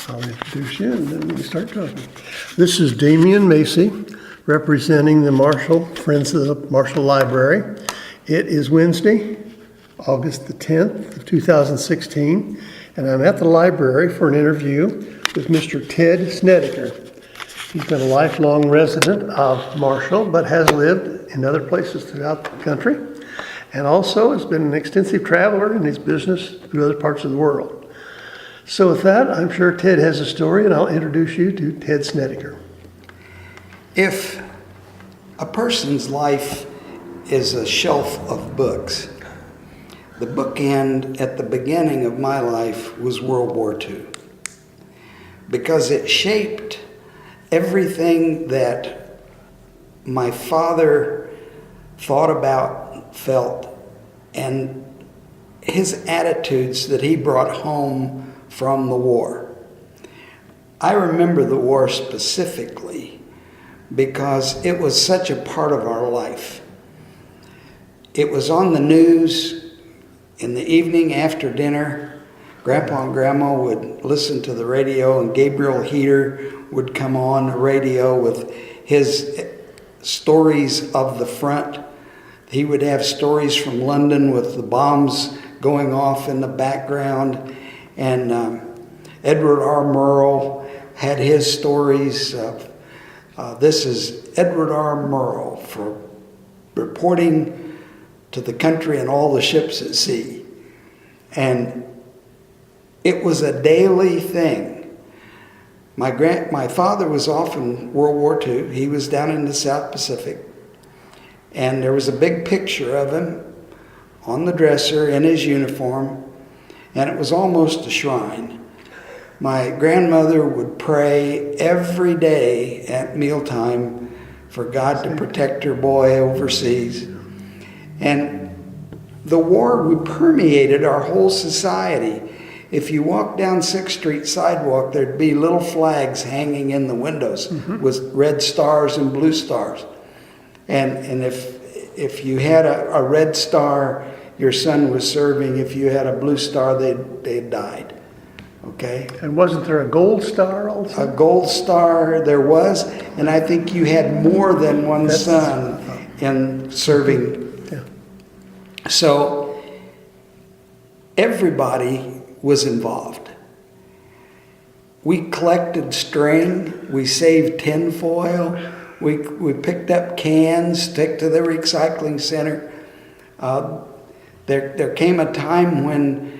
I'll introduce you and then we can start talking. This is Damian Macy, representing the Marshall Friends of the Marshall Library. It is Wednesday, August the 10th of 2016, and I'm at the library for an interview with Mr. Ted Snedeker. He's been a lifelong resident of Marshall, but has lived in other places throughout the country, and also has been an extensive traveler in his business through other parts of the world. So with that, I'm sure Ted has a story, and I'll introduce you to Ted Snedeker. If a person's life is a shelf of books, the bookend at the beginning of my life was World War II, because it shaped everything that my father thought about, felt, and his attitudes that he brought home from the war. I remember the war specifically because it was such a part of our life. It was on the news in the evening after dinner. Grandpa and Grandma would listen to the radio, and Gabriel Heater would come on the radio with his stories of the front. He would have stories from London with the bombs going off in the background. And Edward R. Murrow had his stories. This is Edward R. Murrow for reporting to the country and all the ships at sea. And it was a daily thing. My father was off in World War II. He was down in the South Pacific. And there was a big picture of him on the dresser in his uniform. And it was almost a shrine. My grandmother would pray every day at mealtime for God to protect her boy overseas. And the war permeated our whole society. If you walk down 6th Street sidewalk, there'd be little flags hanging in the windows with red stars and blue stars. And if you had a red star, your son was serving. If you had a blue star, they died. Okay? And wasn't there a gold star also? A gold star there was, and I think you had more than one son in serving. Yeah. So everybody was involved. We collected string. We saved tinfoil. We picked up cans, took to the recycling center. There came a time when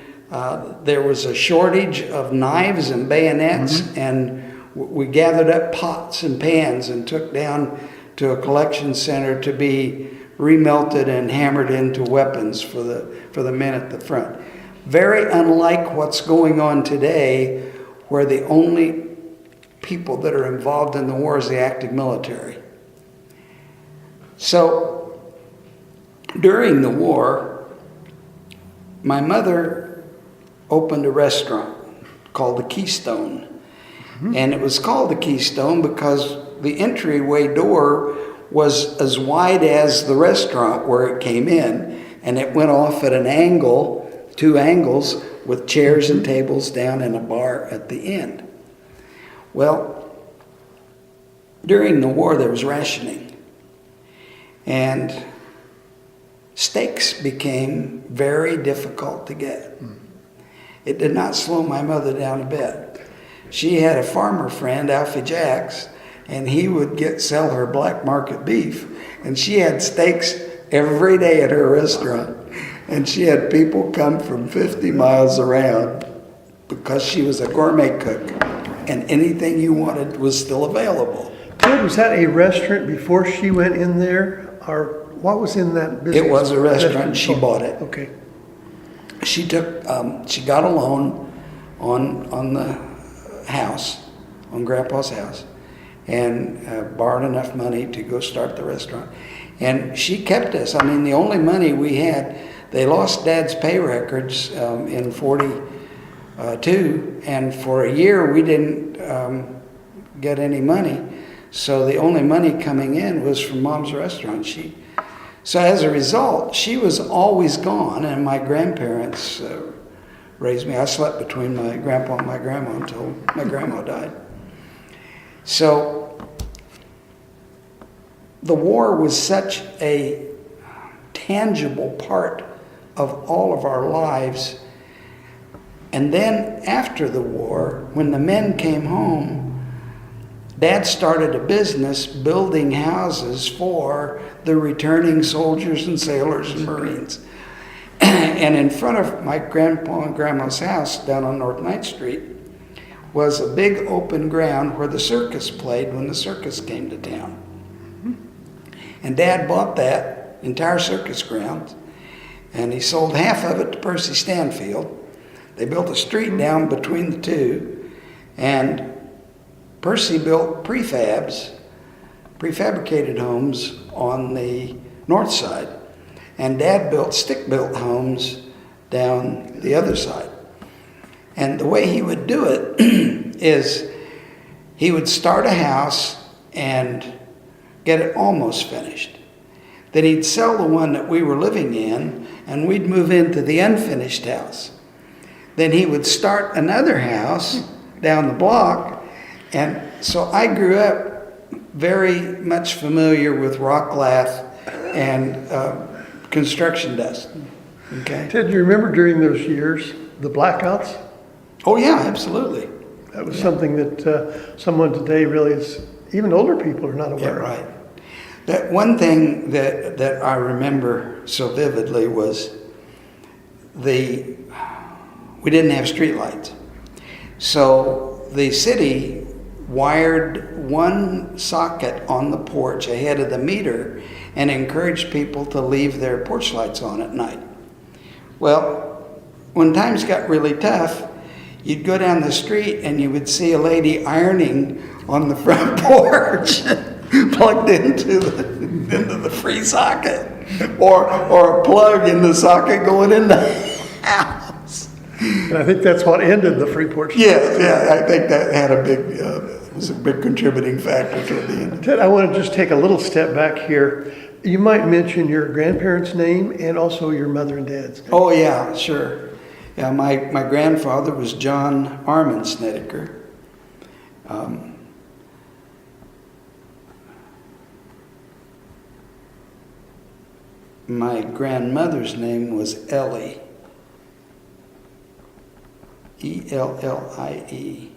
there was a shortage of knives and bayonets, and we gathered up pots and pans and took down to a collection center to be remelted and hammered into weapons for the men at the front. Very unlike what's going on today, where the only people that are involved in the war is the active military. So during the war, my mother opened a restaurant called the Keystone. And it was called the Keystone because the entryway door was as wide as the restaurant where it came in, and it went off at an angle, 2 angles, with chairs and tables down and a bar at the end. Well, during the war there was rationing, and steaks became very difficult to get. It did not slow my mother down a bit. She had a farmer friend, Alfie Jacks, and he would sell her black market beef, and she had steaks every day at her restaurant, and she had people come from 50 miles around because she was a gourmet cook, and anything you wanted was still available. Ted, was that a restaurant before she went in there, or what was in that business? It was a restaurant. She bought it. Okay. She got a loan on the house, on Grandpa's house, and borrowed enough money to go start the restaurant. And she kept us. I mean, the only money we had, they lost Dad's pay records in 42, and for a year we didn't get any money. So the only money coming in was from Mom's restaurant. So as a result, she was always gone, and my grandparents raised me. I slept between my grandpa and my grandma until my grandma died. So the war was such a tangible part of all of our lives. And then after the war, when the men came home, Dad started a business building houses for the returning soldiers and sailors and Marines. And in front of my grandpa and grandma's house down on North 9th Street was a big open ground where the circus played when the circus came to town. And Dad bought that entire circus ground, and he sold half of it to Percy Stanfield. They built a street down between the two, and Percy built prefabricated homes on the north side, and Dad built stick-built homes down the other side. And the way he would do it is he would start a house and get it almost finished. Then he'd sell the one that we were living in, and we'd move into the unfinished house. Then he would start another house down the block. And so I grew up very much familiar with rock lath and construction dust. Okay. Ted, do you remember during those years, the blackouts? Oh yeah, absolutely. That was something that someone today really is, even older people are not aware of. Yeah, right. That one thing that I remember so vividly was we didn't have streetlights. So the city wired one socket on the porch ahead of the meter and encouraged people to leave their porch lights on at night. Well, when times got really tough, you'd go down the street and you would see a lady ironing on the front porch plugged into the free socket, or a plug in the socket going in the house. And I think that's what ended the free porch. Yeah, I think that had was a big contributing factor toward the end. Ted, I want to just take a little step back here. You might mention your grandparents' name and also your mother and dad's name. Oh yeah, sure. Yeah, my grandfather was John Armand Snedeker. My grandmother's name was Ellie. Ellie.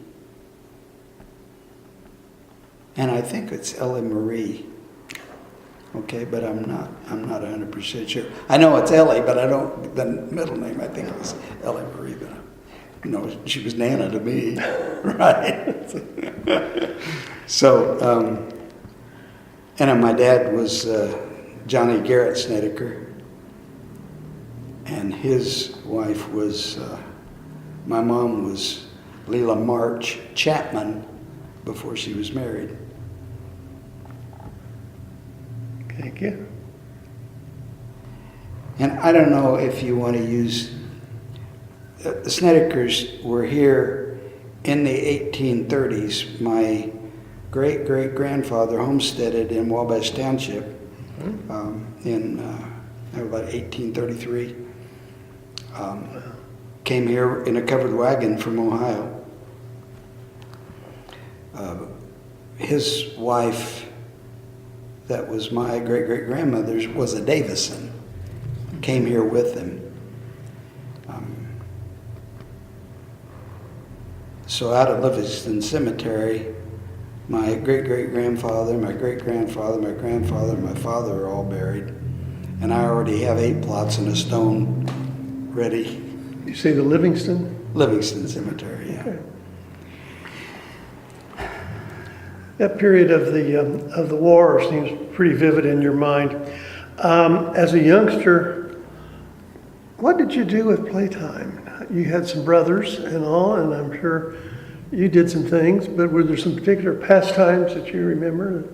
And I think it's Ellie Marie. Okay, but I'm not 100% sure. I know it's Ellie, but I don't, the middle name I think was Ellie Marie, but she was Nana to me, right? So, and my dad was Johnny Garrett Snedeker, and his wife was, my mom was Leela March Chapman before she was married. Thank you. And I don't know if you want to use, the Snedekers were here in the 1830s. My great-great-grandfather homesteaded in Wabash Township in about 1833. Came here in a covered wagon from Ohio. His wife, that was my great-great-grandmother's, was a Davison. Came here with them. So out of Livingston Cemetery, my great-great-grandfather, my great-grandfather, my grandfather, and my father are all buried. And I already have 8 plots and a stone ready. You say the Livingston? Livingston Cemetery, yeah. Okay. That period of the war seems pretty vivid in your mind. As a youngster, what did you do with playtime? You had some brothers and all, and I'm sure you did some things, but were there some particular pastimes that you remember?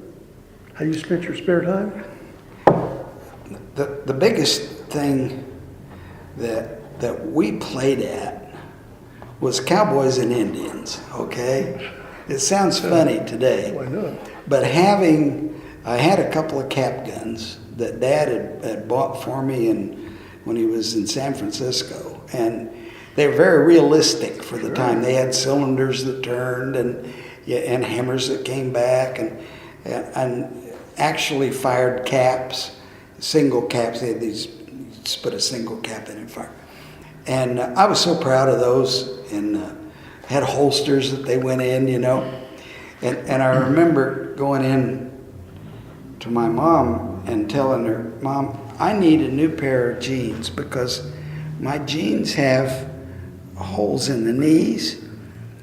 How you spent your spare time? The biggest thing that we played at was cowboys and Indians, okay? It sounds funny today. Why not? But I had a couple of cap guns that Dad had bought for me when he was in San Francisco. And they were very realistic for the time. They had cylinders that turned and hammers that came back and actually fired caps, single caps. They had these, just put a single cap in and fire. And I was so proud of those, and had holsters that they went in, you know. And I remember going in to my mom and telling her, Mom, I need a new pair of jeans because my jeans have holes in the knees,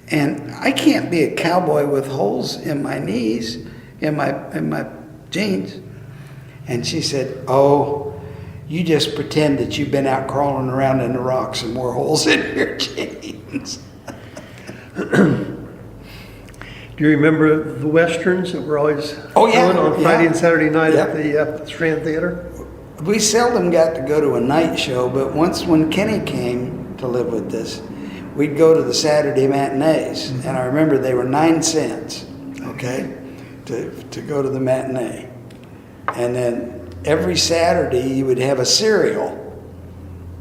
and I can't be a cowboy with holes in my knees, in my jeans. And she said, oh, you just pretend that you've been out crawling around in the rocks and more holes in your jeans. Do you remember the westerns that were always yeah, on Friday yeah. and Saturday night Yep. at the Strand Theater? We seldom got to go to a night show, but once when Kenny came to live with us, we'd go to the Saturday matinees. And I remember they were 9 cents, okay, to go to the matinee. And then every Saturday you would have a serial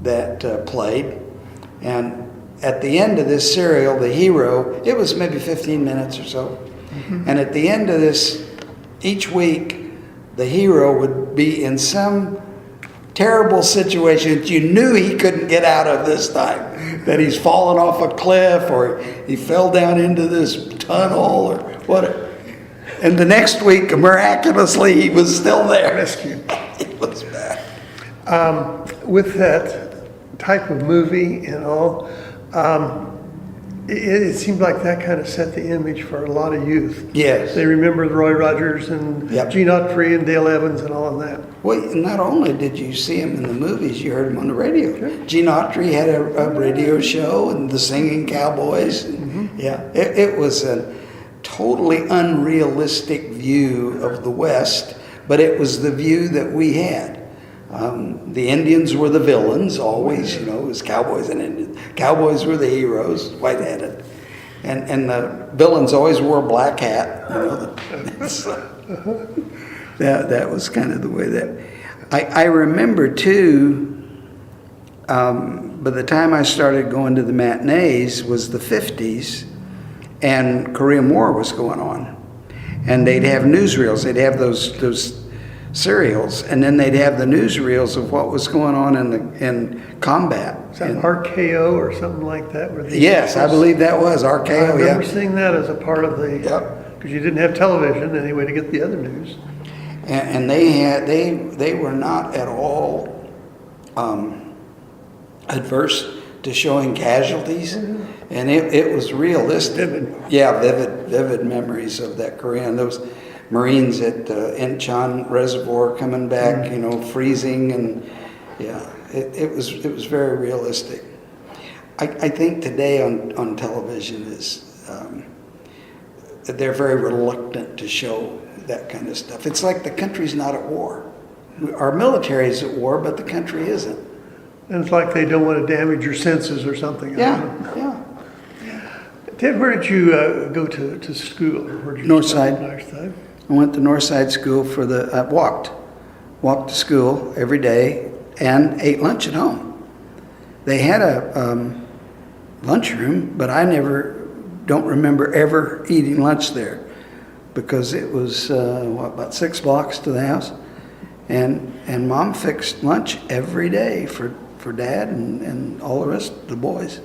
that played. And at the end of this serial, the hero, it was maybe 15 minutes or so. Mm-hmm. And at the end of this, each week, the hero would be in some terrible situation that you knew he couldn't get out of this time. That he's fallen off a cliff, or he fell down into this tunnel, or whatever. And the next week, miraculously, he was still there. Rescued. It was bad. With that type of movie and all, it seemed like that kind of set the image for a lot of youth. Yes. They remember Roy Rogers and Yep. Gene Autry and Dale Evans and all of that. Well, not only did you see him in the movies, you heard him on the radio. Sure. Gene Autry had a radio show, and the Singing Cowboys. Mm-hmm. Yeah, it was a totally unrealistic view of the West, but it was the view that we had. The Indians were the villains, always, you know, it was cowboys and Indians. Cowboys were the heroes, white-headed. And the villains always wore a black hat, you know. So, that was kind of the way that... I remember, too, by the time I started going to the matinees was the 50s, and Korean War was going on. And they'd have newsreels. They'd have those serials, and then they'd have the newsreels of what was going on in combat. Is that RKO or something like that? Yes, I believe that was RKO. I remember seeing that as a part of the, Yep. because you didn't have television anyway to get the other news. And they were not at all adverse to showing casualties, and it was realistic. Vivid. Yeah, vivid memories of that Korean. Those Marines at Incheon Reservoir coming back, you know, freezing, and yeah, it was very realistic. I think today on television is they're very reluctant to show that kind of stuff. It's like the country's not at war. Our military is at war, but the country isn't. And it's like they don't want to damage your senses or something. Yeah. Ted, where did you go to school? Where did you Northside. Northside. I went to Northside School for walked to school every day and ate lunch at home. They had a lunchroom, but I don't remember ever eating lunch there because it was, about 6 blocks to the house. And Mom fixed lunch every day for Dad and all the rest of the boys.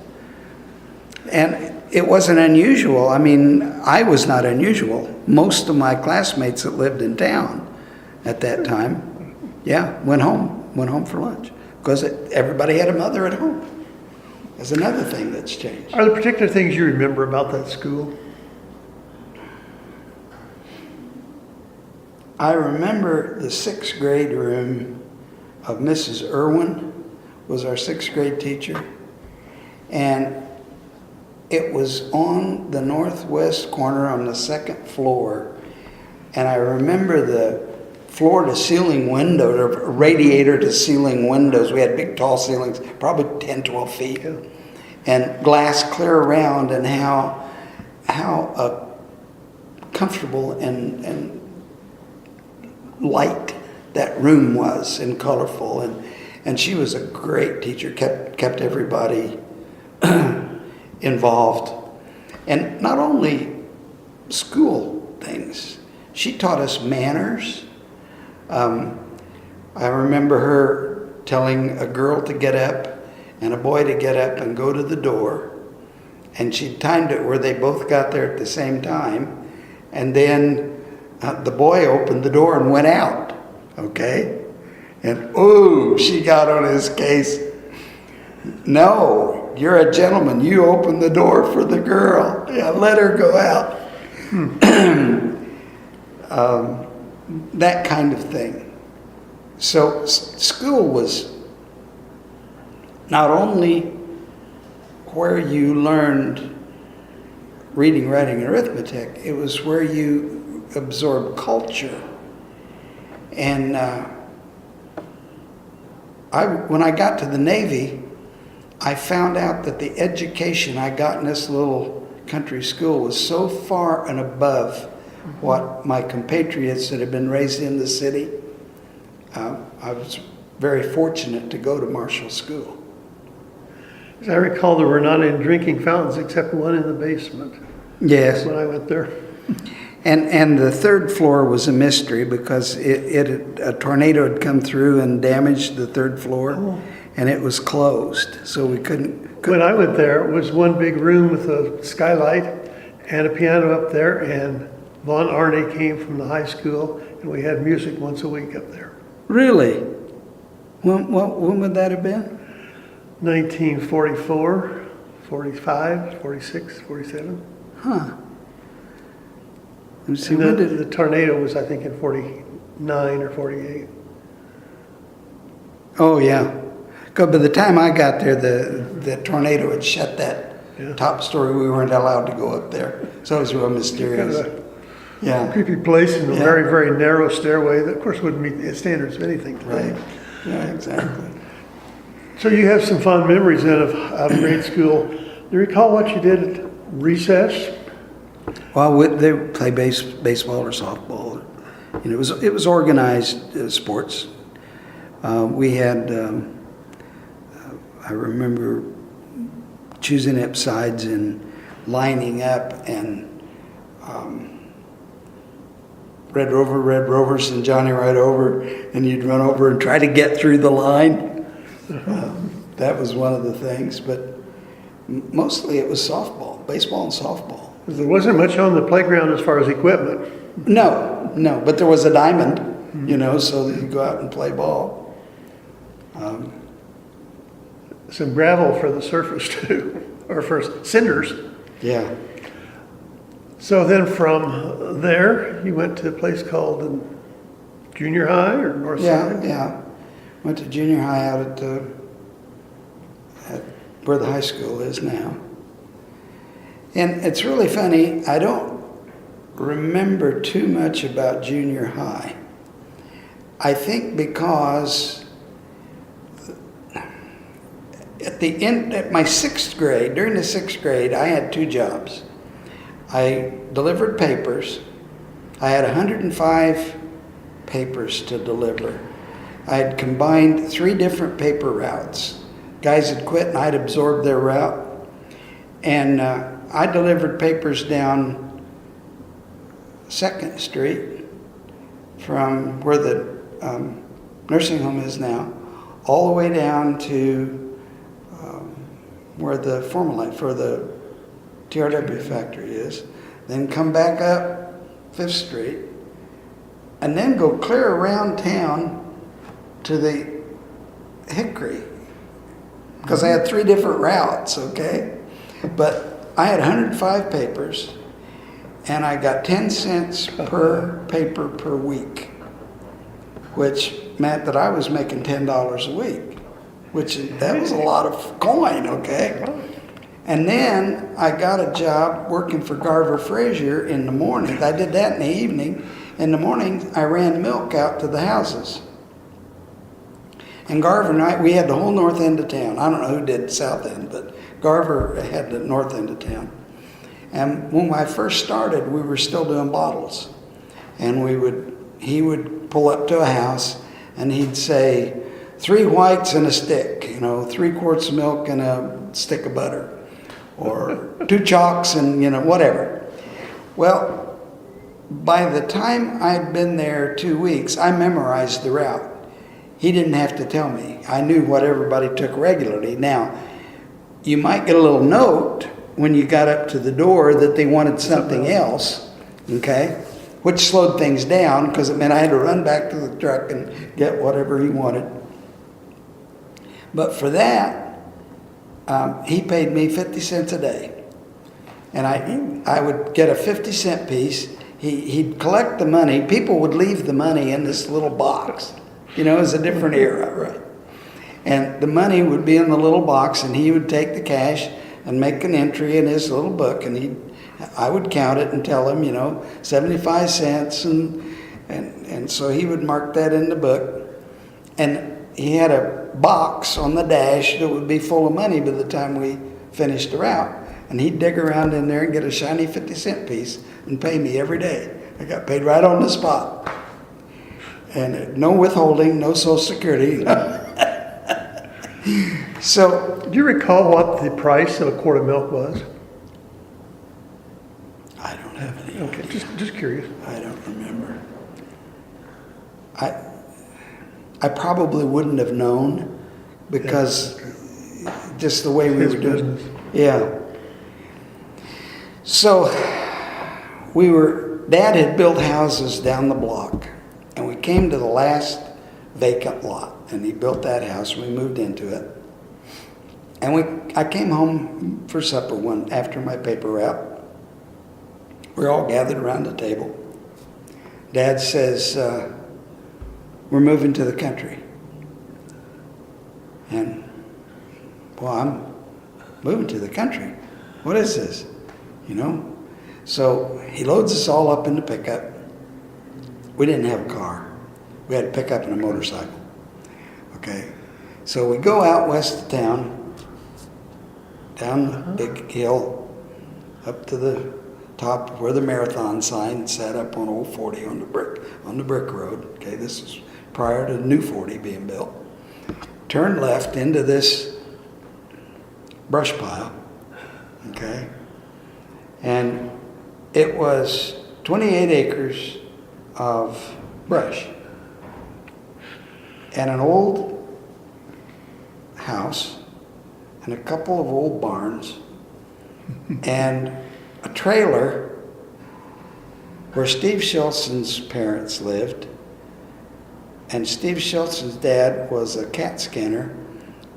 And it wasn't unusual. I mean, I was not unusual. Most of my classmates that lived in town at that time, went home for lunch because everybody had a mother at home. That's another thing that's changed. Are there particular things you remember about that school? I remember the 6th grade room of Mrs. Irwin was our 6th grade teacher, and it was on the northwest corner on the 2nd floor, and I remember the floor-to-ceiling window, or radiator-to-ceiling windows. We had big, tall ceilings, probably 10, 12 feet, and glass clear around, and how comfortable and light that room was and colorful. And she was a great teacher, kept everybody involved. And not only school things, she taught us manners. I remember her telling a girl to get up and a boy to get up and go to the door. And she timed it where they both got there at the same time. And then the boy opened the door and went out. Okay? And she got on his case. No, you're a gentleman. You open the door for the girl. Yeah, let her go out. That kind of thing. So school was not only where you learned reading, writing, and arithmetic, it was where you absorbed culture. And when I got to the Navy, I found out that the education I got in this little country school was so far and above what my compatriots that had been raised in the city. I was very fortunate to go to Marshall School. As I recall, there were not any drinking fountains except one in the basement. Yes. When I went there. And the third floor was a mystery because a tornado had come through and damaged the third floor, and it was closed, so we couldn't. When I went there, it was one big room with a skylight and a piano up there, and Von Arne came from the high school, and we had music once a week up there. Really? When would that have been? 1944, 45, 46, 47. Huh. And the tornado was, I think, in 49 or 48. Oh, yeah. Because by the time I got there, the tornado had shut that top story. We weren't allowed to go up there. So it was real mysterious. Kind of a creepy place in a very, very narrow stairway that, of course, wouldn't meet the standards of anything today. Right. Yeah, exactly. So you have some fond memories then of grade school. Do you recall what you did at recess? Well, they play baseball or softball. You know, it was organized sports. We had, I remember choosing up sides and lining up, and Red Rovers and Johnny Right Over, and you'd run over and try to get through the line. That was one of the things, but mostly it was softball, baseball and softball. There wasn't much on the playground as far as equipment. No, but there was a diamond, you know, so that you go out and play ball. Some gravel for the surface too, or for cinders. Yeah. So then from there, you went to a place called junior high or north side? Yeah. Went to junior high out at where the high school is now. And it's really funny, I don't remember too much about junior high. I think because at my sixth grade, during the sixth grade, I had two jobs. I delivered papers. I had 105 papers to deliver. I had combined 3 different paper routes. Guys had quit and I'd absorbed their route. And I delivered papers down 2nd Street from where the nursing home is now, all the way down to where the Formalite for the TRW factory is, then come back up 5th Street, and then go clear around town to the Hickory, because I had 3 different routes, okay? But I had 105 papers, and I got 10 cents per paper per week, which meant that I was making $10 a week, that was a lot of coin, okay? And then I got a job working for Garver Frazier in the morning. I did that in the evening. In the morning, I ran milk out to the houses. And Garver and I, we had the whole north end of town. I don't know who did the south end, but Garver had the north end of town. And when I first started, we were still doing bottles. And he would pull up to a house and he'd say, 3 whites and a stick, 3 quarts of milk and a stick of butter, or 2 chalks and, whatever. Well, by the time I'd been there 2 weeks, I memorized the route. He didn't have to tell me. I knew what everybody took regularly. Now, you might get a little note when you got up to the door that they wanted something else, okay? Which slowed things down because it meant I had to run back to the truck and get whatever he wanted. But for that, he paid me 50 cents a day. And I would get a 50-cent piece. He'd collect the money. People would leave the money in this little box. It was a different era, right? And the money would be in the little box, and he would take the cash and make an entry in his little book, and I would count it and tell him, 75 cents, and so he would mark that in the book. And he had a box on the dash that would be full of money by the time we finished the route. And he'd dig around in there and get a shiny 50-cent piece and pay me every day. I got paid right on the spot. And no withholding, no Social Security. So, Do you recall what the price of a quart of milk was? I don't have any. Okay, just curious. I don't remember. I probably wouldn't have known because just the way we His were doing business. it. Yeah. So Dad had built houses down the block, and we came to the last vacant lot, and he built that house. We moved into it, and I came home for supper after my paper route. We're all gathered around the table. Dad says, we're moving to the country. And, well, I'm moving to the country. What is this? So he loads us all up in the pickup. We didn't have a car. We had a pickup and a motorcycle. Okay. So we go out west of town, down the big hill, up to the top where the marathon sign sat up on Old 40 on the brick road. Okay, this is prior to the new 40 being built. Turn left into this brush pile. Okay, and it was 28 acres of brush and an old house and a couple of old barns and a trailer where Steve Schultz's parents lived, and Steve Schultz's dad was a CAT scanner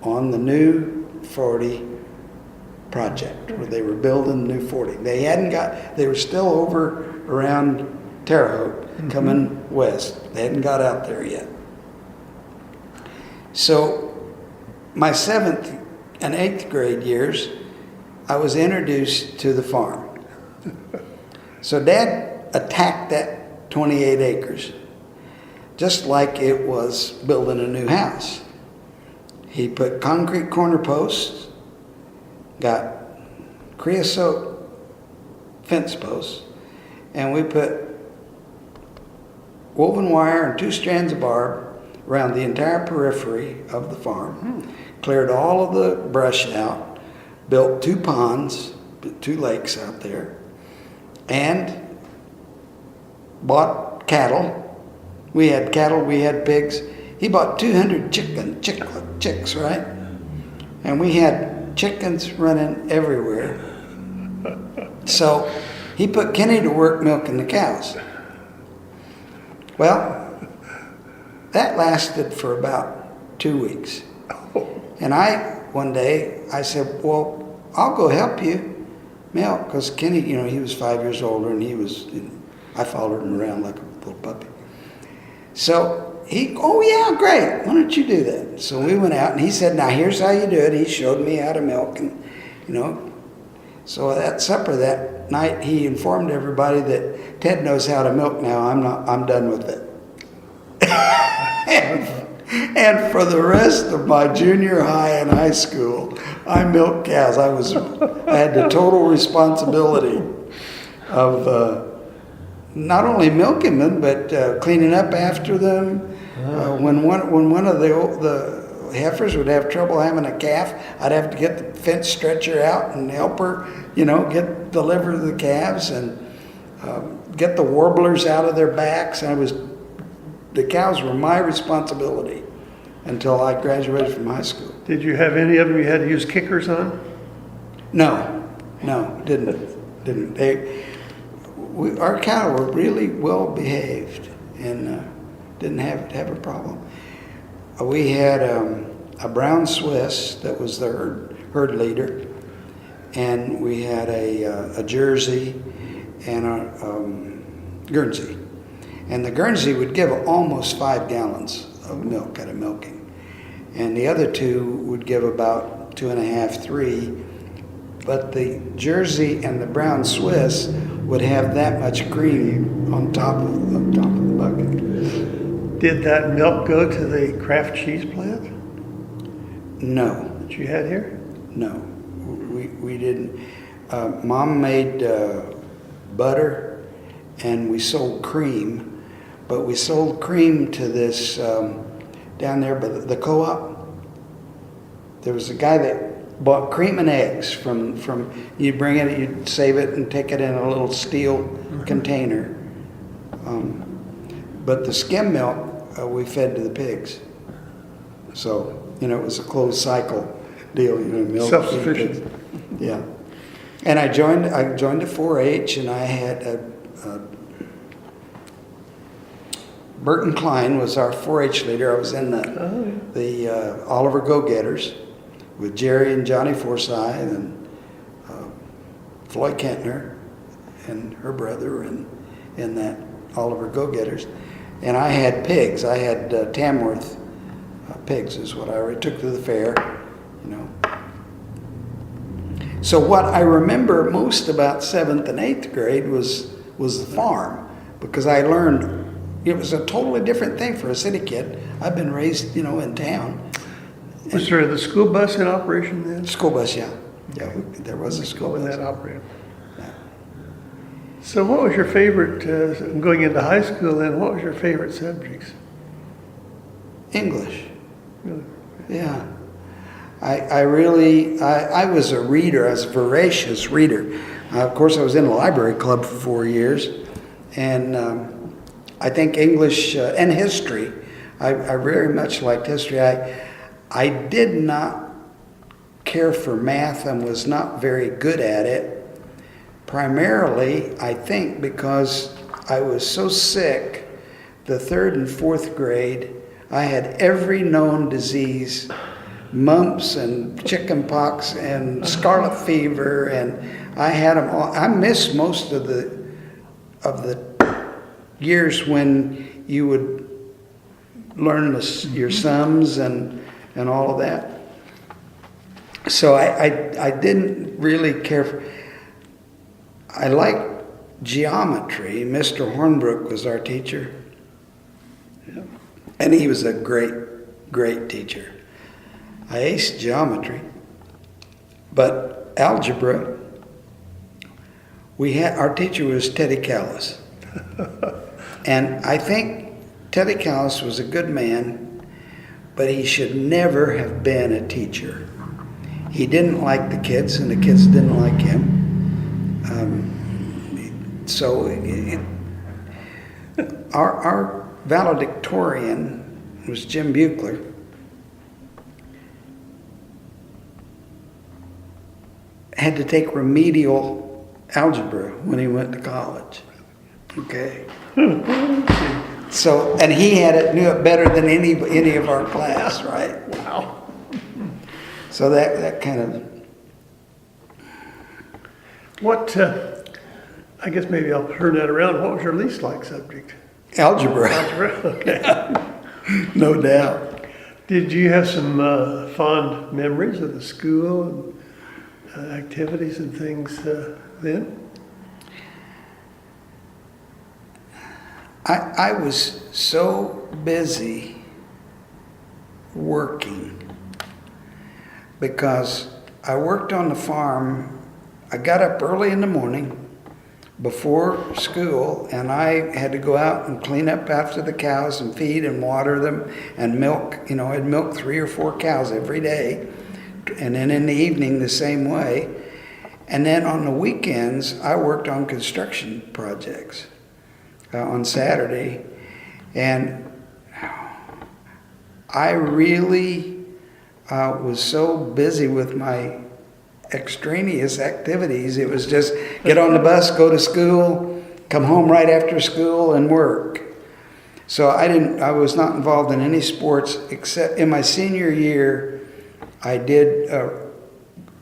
on the new 40 project where they were building the new 40. They were still over around Terre Haute coming west. They hadn't got out there yet. So my 7th and 8th grade years, I was introduced to the farm. So Dad attacked that 28 acres, just like it was building a new house. He put concrete corner posts, got creosote fence posts, and we put woven wire and 2 strands of barb around the entire periphery of the farm, cleared all of the brush out, built 2 ponds, 2 lakes out there, and bought cattle. We had cattle, we had pigs. He bought 200 chicks, right? And we had chickens running everywhere. So he put Kenny to work milking the cows. Well, that lasted for about 2 weeks. And one day, I said, well, I'll go help you milk. Because Kenny, he was 5 years older, and I followed him around like a little puppy. So oh yeah, great, why don't you do that? So we went out, and he said, now here's how you do it. He showed me how to milk, and So at supper that night, he informed everybody that Ted knows how to milk now. I'm done with it. And for the rest of my junior high and high school, I milked cows. I had the total responsibility of not only milking them, but cleaning up after them, When one of the heifers would have trouble having a calf, I'd have to get the fence stretcher out and help her, deliver the calves and get the warblers out of their backs. The cows were my responsibility until I graduated from high school. Did you have any of them you had to use kickers on? No, didn't. Our cattle were really well behaved and didn't have a problem. We had a brown Swiss that was the herd leader, and we had a Jersey and a Guernsey. And the Guernsey would give almost 5 gallons of milk at a milking. And the other two would give about 2.5, 3. But the Jersey and the brown Swiss would have that much cream on top of the bucket. Did that milk go to the Kraft cheese plant No. that you had here? No, we didn't. Mom made butter, and we sold cream. But we sold cream to this down there by the co-op. There was a guy that bought cream and eggs from you'd bring it, you'd save it and take it in a little steel container. But the skim milk we fed to the pigs. So, it was a closed cycle deal, milk. Self-sufficient. Yeah. And I joined a 4-H, and I had Burton Klein was our 4-H leader. I was in the Oliver Go-Getters with Jerry and Johnny Forsyth and Floyd Kentner and her brother and in that Oliver Go-Getters. And I had pigs. I had Tamworth pigs is what I took to the fair, So what I remember most about 7th and 8th grade was the farm, because I learned it was a totally different thing for a city kid. I've been raised, in town. Was there the school bus in operation then? School bus, yeah. Yeah, there was a school When bus. that operated. Yeah. So what was your favorite, going into high school then, what was your favorite subjects? English. Really? Yeah. I was a reader. I was a voracious reader. Of course, I was in a library club for 4 years. And I think English and history, I very much liked history. I did not care for math and was not very good at it. Primarily, I think, because I was so sick, the 3rd and 4th grade, I had every known disease, mumps and chicken pox and scarlet fever, and I had them all. I missed most of the years when you would learn your sums and all of that. So I didn't really care for. I liked geometry. Mr. Hornbrook was our teacher. Yeah. And he was a great teacher. I aced geometry, but algebra, our teacher was Teddy Callis. And I think Teddy Callis was a good man, but he should never have been a teacher. He didn't like the kids, and the kids didn't like him. Our valedictorian was Jim Buechler. Had to take remedial algebra when he went to college. Okay. So, and he knew it better than any of our class, right? Wow. So that kind of. What, I guess maybe I'll turn that around. What was your least liked subject? Algebra. Algebra, okay. No doubt. Did you have some fond memories of the school and activities and things then? I was so busy working because I worked on the farm. I got up early in the morning, before school, and I had to go out and clean up after the cows and feed and water them and milk. I'd milk 3 or 4 cows every day, and then in the evening the same way. And then on the weekends, I worked on construction projects on Saturday, and I really was so busy with my extraneous activities. It was just get on the bus, go to school, come home right after school, and work. So I was not involved in any sports except in my senior year. I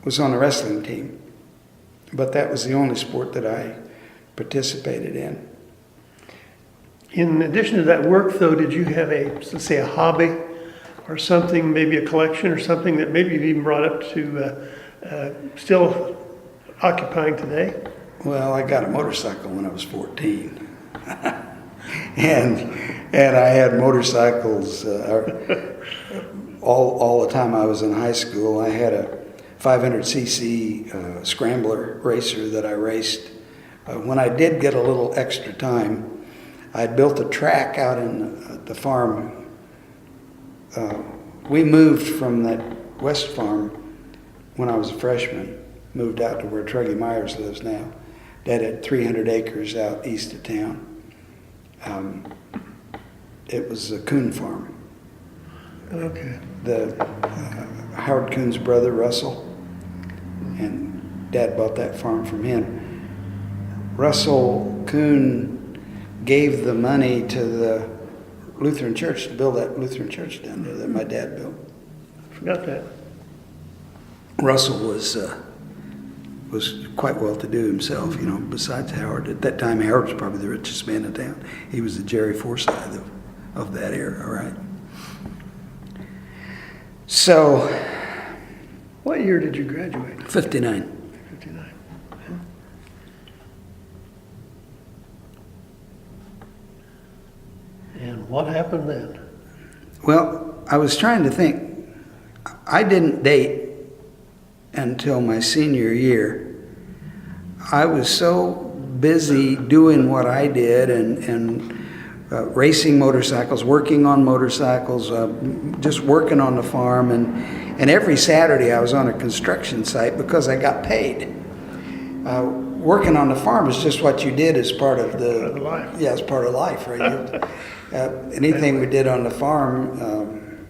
was on a wrestling team, but that was the only sport that I participated in. In addition to that work, though, did you have let's say, a hobby or something, maybe a collection or something that maybe you've even brought up to still occupying today? Well, I got a motorcycle when I was 14. and I had motorcycles all the time I was in high school. I had a 500cc scrambler racer that I raced. When I did get a little extra time, I built a track out in the farm. We moved from that West Farm when I was a freshman, moved out to where Truggy Myers lives now. Dad had 300 acres out east of town. It was a coon farm. Okay. Howard Coon's brother, Russell, and Dad bought that farm from him. Russell Coon gave the money to the Lutheran church to build that Lutheran church down there that my dad built. Forgot that. Russell was quite well to do himself, besides Howard. At that time, Howard was probably the richest man in town. He was the Jerry Forsyth of that era, right? So, What year did you graduate? 59. 59. And what happened then? Well, I was trying to think. I didn't date until my senior year. I was so busy doing what I did and racing motorcycles, working on motorcycles, just working on the farm. And every Saturday I was on a construction site because I got paid. Working on the farm is just what you did as part of the life. Yeah, it's part of life, right? Anything we did on the farm,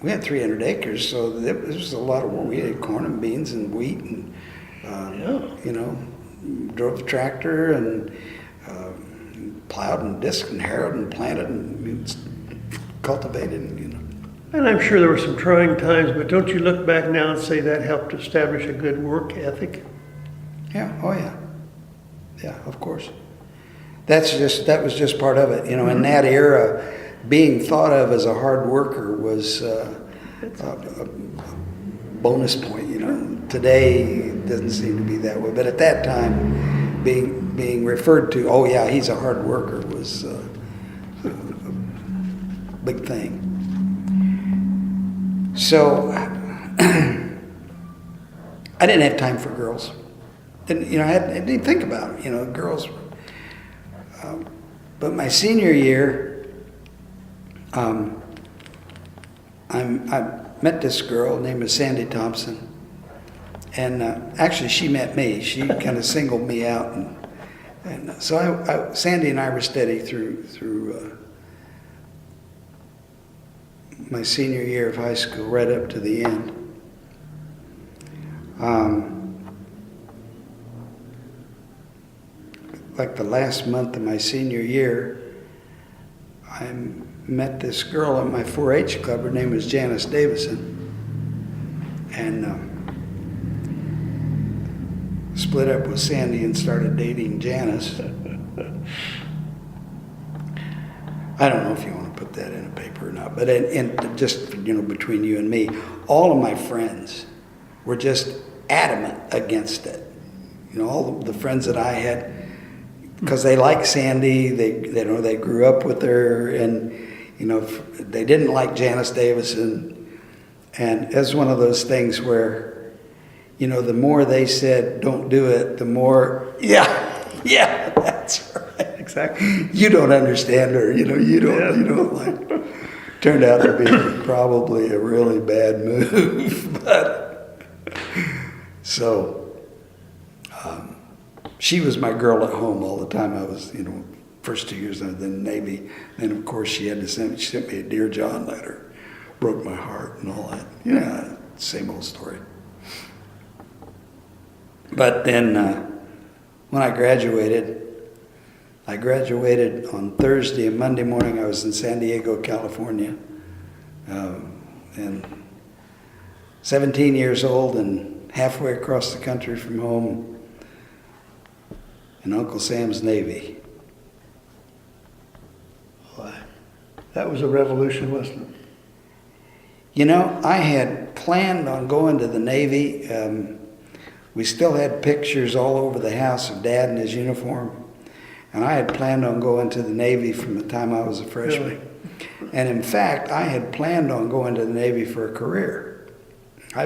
we had 300 acres, so this was a lot of work. We had corn and beans and wheat, and drove the tractor and plowed and disked and harrowed and planted and cultivated. And I'm sure there were some trying times, but don't you look back now and say that helped establish a good work ethic? Yeah. Oh yeah. Yeah. Of course. That was just part of it. In that era, being thought of as a hard worker was a bonus point. Today it doesn't seem to be that way, but at that time, being referred to, oh yeah, he's a hard worker, was a big thing. So I didn't have time for girls. I didn't think about it. Girls. But my senior year, I met this girl named Sandy Thompson, and actually she met me. She kind of singled me out, and so Sandy and I were steady through my senior year of high school, right up to the end. Like the last month of my senior year, I met this girl at my 4-H club. Her name was Janice Davison, and split up with Sandy and started dating Janice. I don't know if you want to put that in a paper or not, but just between you and me, all of my friends were just adamant against it. All the friends that I had, because they liked Sandy, they grew up with her, and they didn't like Janice Davison, and it's one of those things where you know, the more they said, don't do it, the more, yeah, that's right. Exactly. You don't understand her, you know, you don't like. Turned out to be probably a really bad move, but so she was my girl at home all the time. I was, you know, first 2 years I was in the Navy. Then of course she sent me a Dear John letter, broke my heart and all that. Yeah, same old story. But then when I graduated on Thursday, and Monday morning I was in San Diego, California, and 17 years old and halfway across the country from home in Uncle Sam's Navy. Boy, that was a revolution, wasn't it? You know, I had planned on going to the Navy. We still had pictures all over the house of Dad in his uniform. And I had planned on going to the Navy from the time I was a freshman. Really? And in fact, I had planned on going to the Navy for a career. I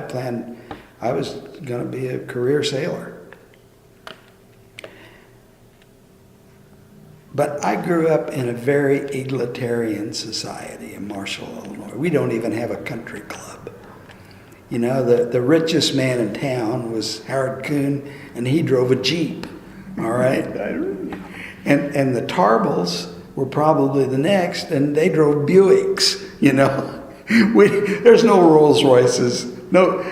was going to be a career sailor. But I grew up in a very egalitarian society in Marshall, Illinois. We don't even have a country club. You know, the richest man in town was Howard Kuhn, and he drove a Jeep, all right? And the Tarbles were probably the next, and they drove Buicks, you know. There's no Rolls Royces. No,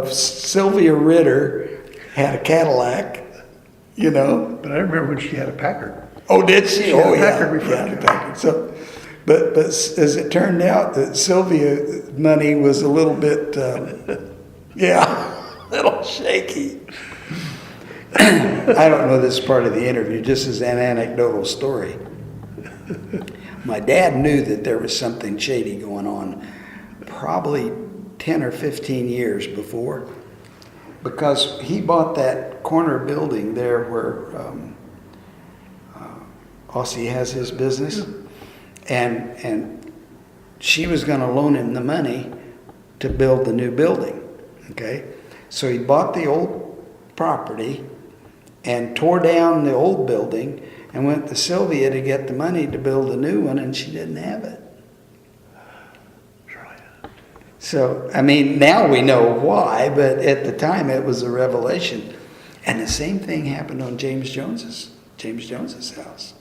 Sylvia Ritter had a Cadillac, you know. But I remember when she had a Packard. Oh, did she? She had Oh, a yeah. Packard refrigerator. Yeah, Packard. So, but as it turned out, that Sylvia money was a little bit, a little shaky. I don't know this part of the interview, just as an anecdotal story. My dad knew that there was something shady going on probably 10 or 15 years before, because he bought that corner building there where Aussie has his business, and she was going to loan him the money to build the new building, okay? So he bought the old property and tore down the old building and went to Sylvia to get the money to build a new one, and she didn't have it. So, I mean, now we know why, but at the time it was a revelation. And the same thing happened on James Jones's house.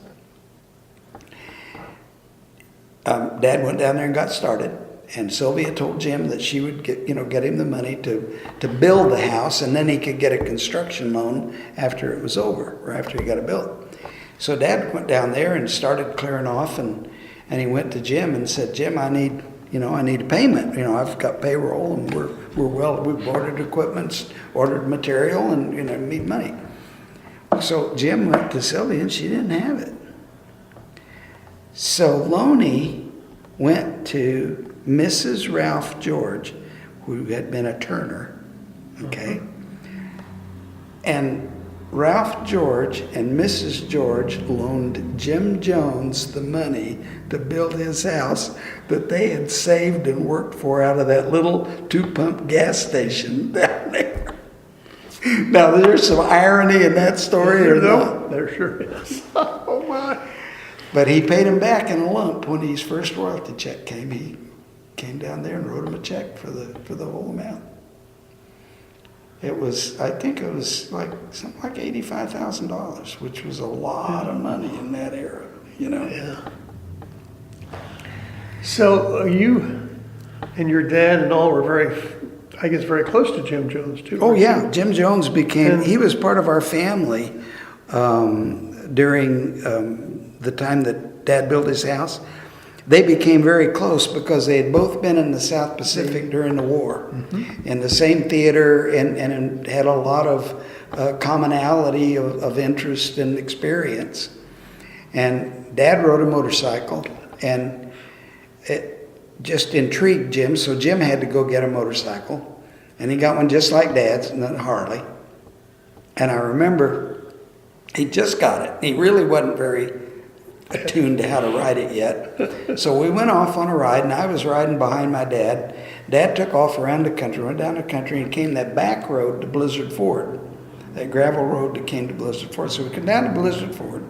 Dad went down there and got started, and Sylvia told Jim that she would get him the money to build the house, and then he could get a construction loan after it was over, or after he got it built. So Dad went down there and started clearing off, and he went to Jim and said, Jim, I need a payment. I've got payroll, and we've ordered equipment, ordered material, and need money. So Jim went to Sylvia, and she didn't have it. So Loney went to Mrs. Ralph George, who had been a Turner, okay? And Ralph George and Mrs. George loaned Jim Jones the money to build his house that they had saved and worked for out of that little 2-pump gas station down there. Now, there's some irony in that story, or no? There sure is. Oh, my. But he paid him back in a lump when his first royalty check came. He came down there and wrote him a check for the whole amount. I think it was something like $85,000, which was a lot of money in that era, Yeah. So you and your dad and all were very close to Jim Jones too. Oh yeah, Jim Jones he was part of our family during the time that Dad built his house. They became very close because they had both been in the South Pacific during the war, in the same theater, and had a lot of commonality of interest and experience. And Dad rode a motorcycle, and it just intrigued Jim, so Jim had to go get a motorcycle, and he got one just like Dad's, not Harley. And I remember he just got it. He really wasn't very attuned to how to ride it yet. So we went off on a ride, and I was riding behind my dad. Dad took off around the country, went down the country, and came that back road to Blizzard Ford, that gravel road that came to Blizzard Ford. So we come down to Blizzard Ford,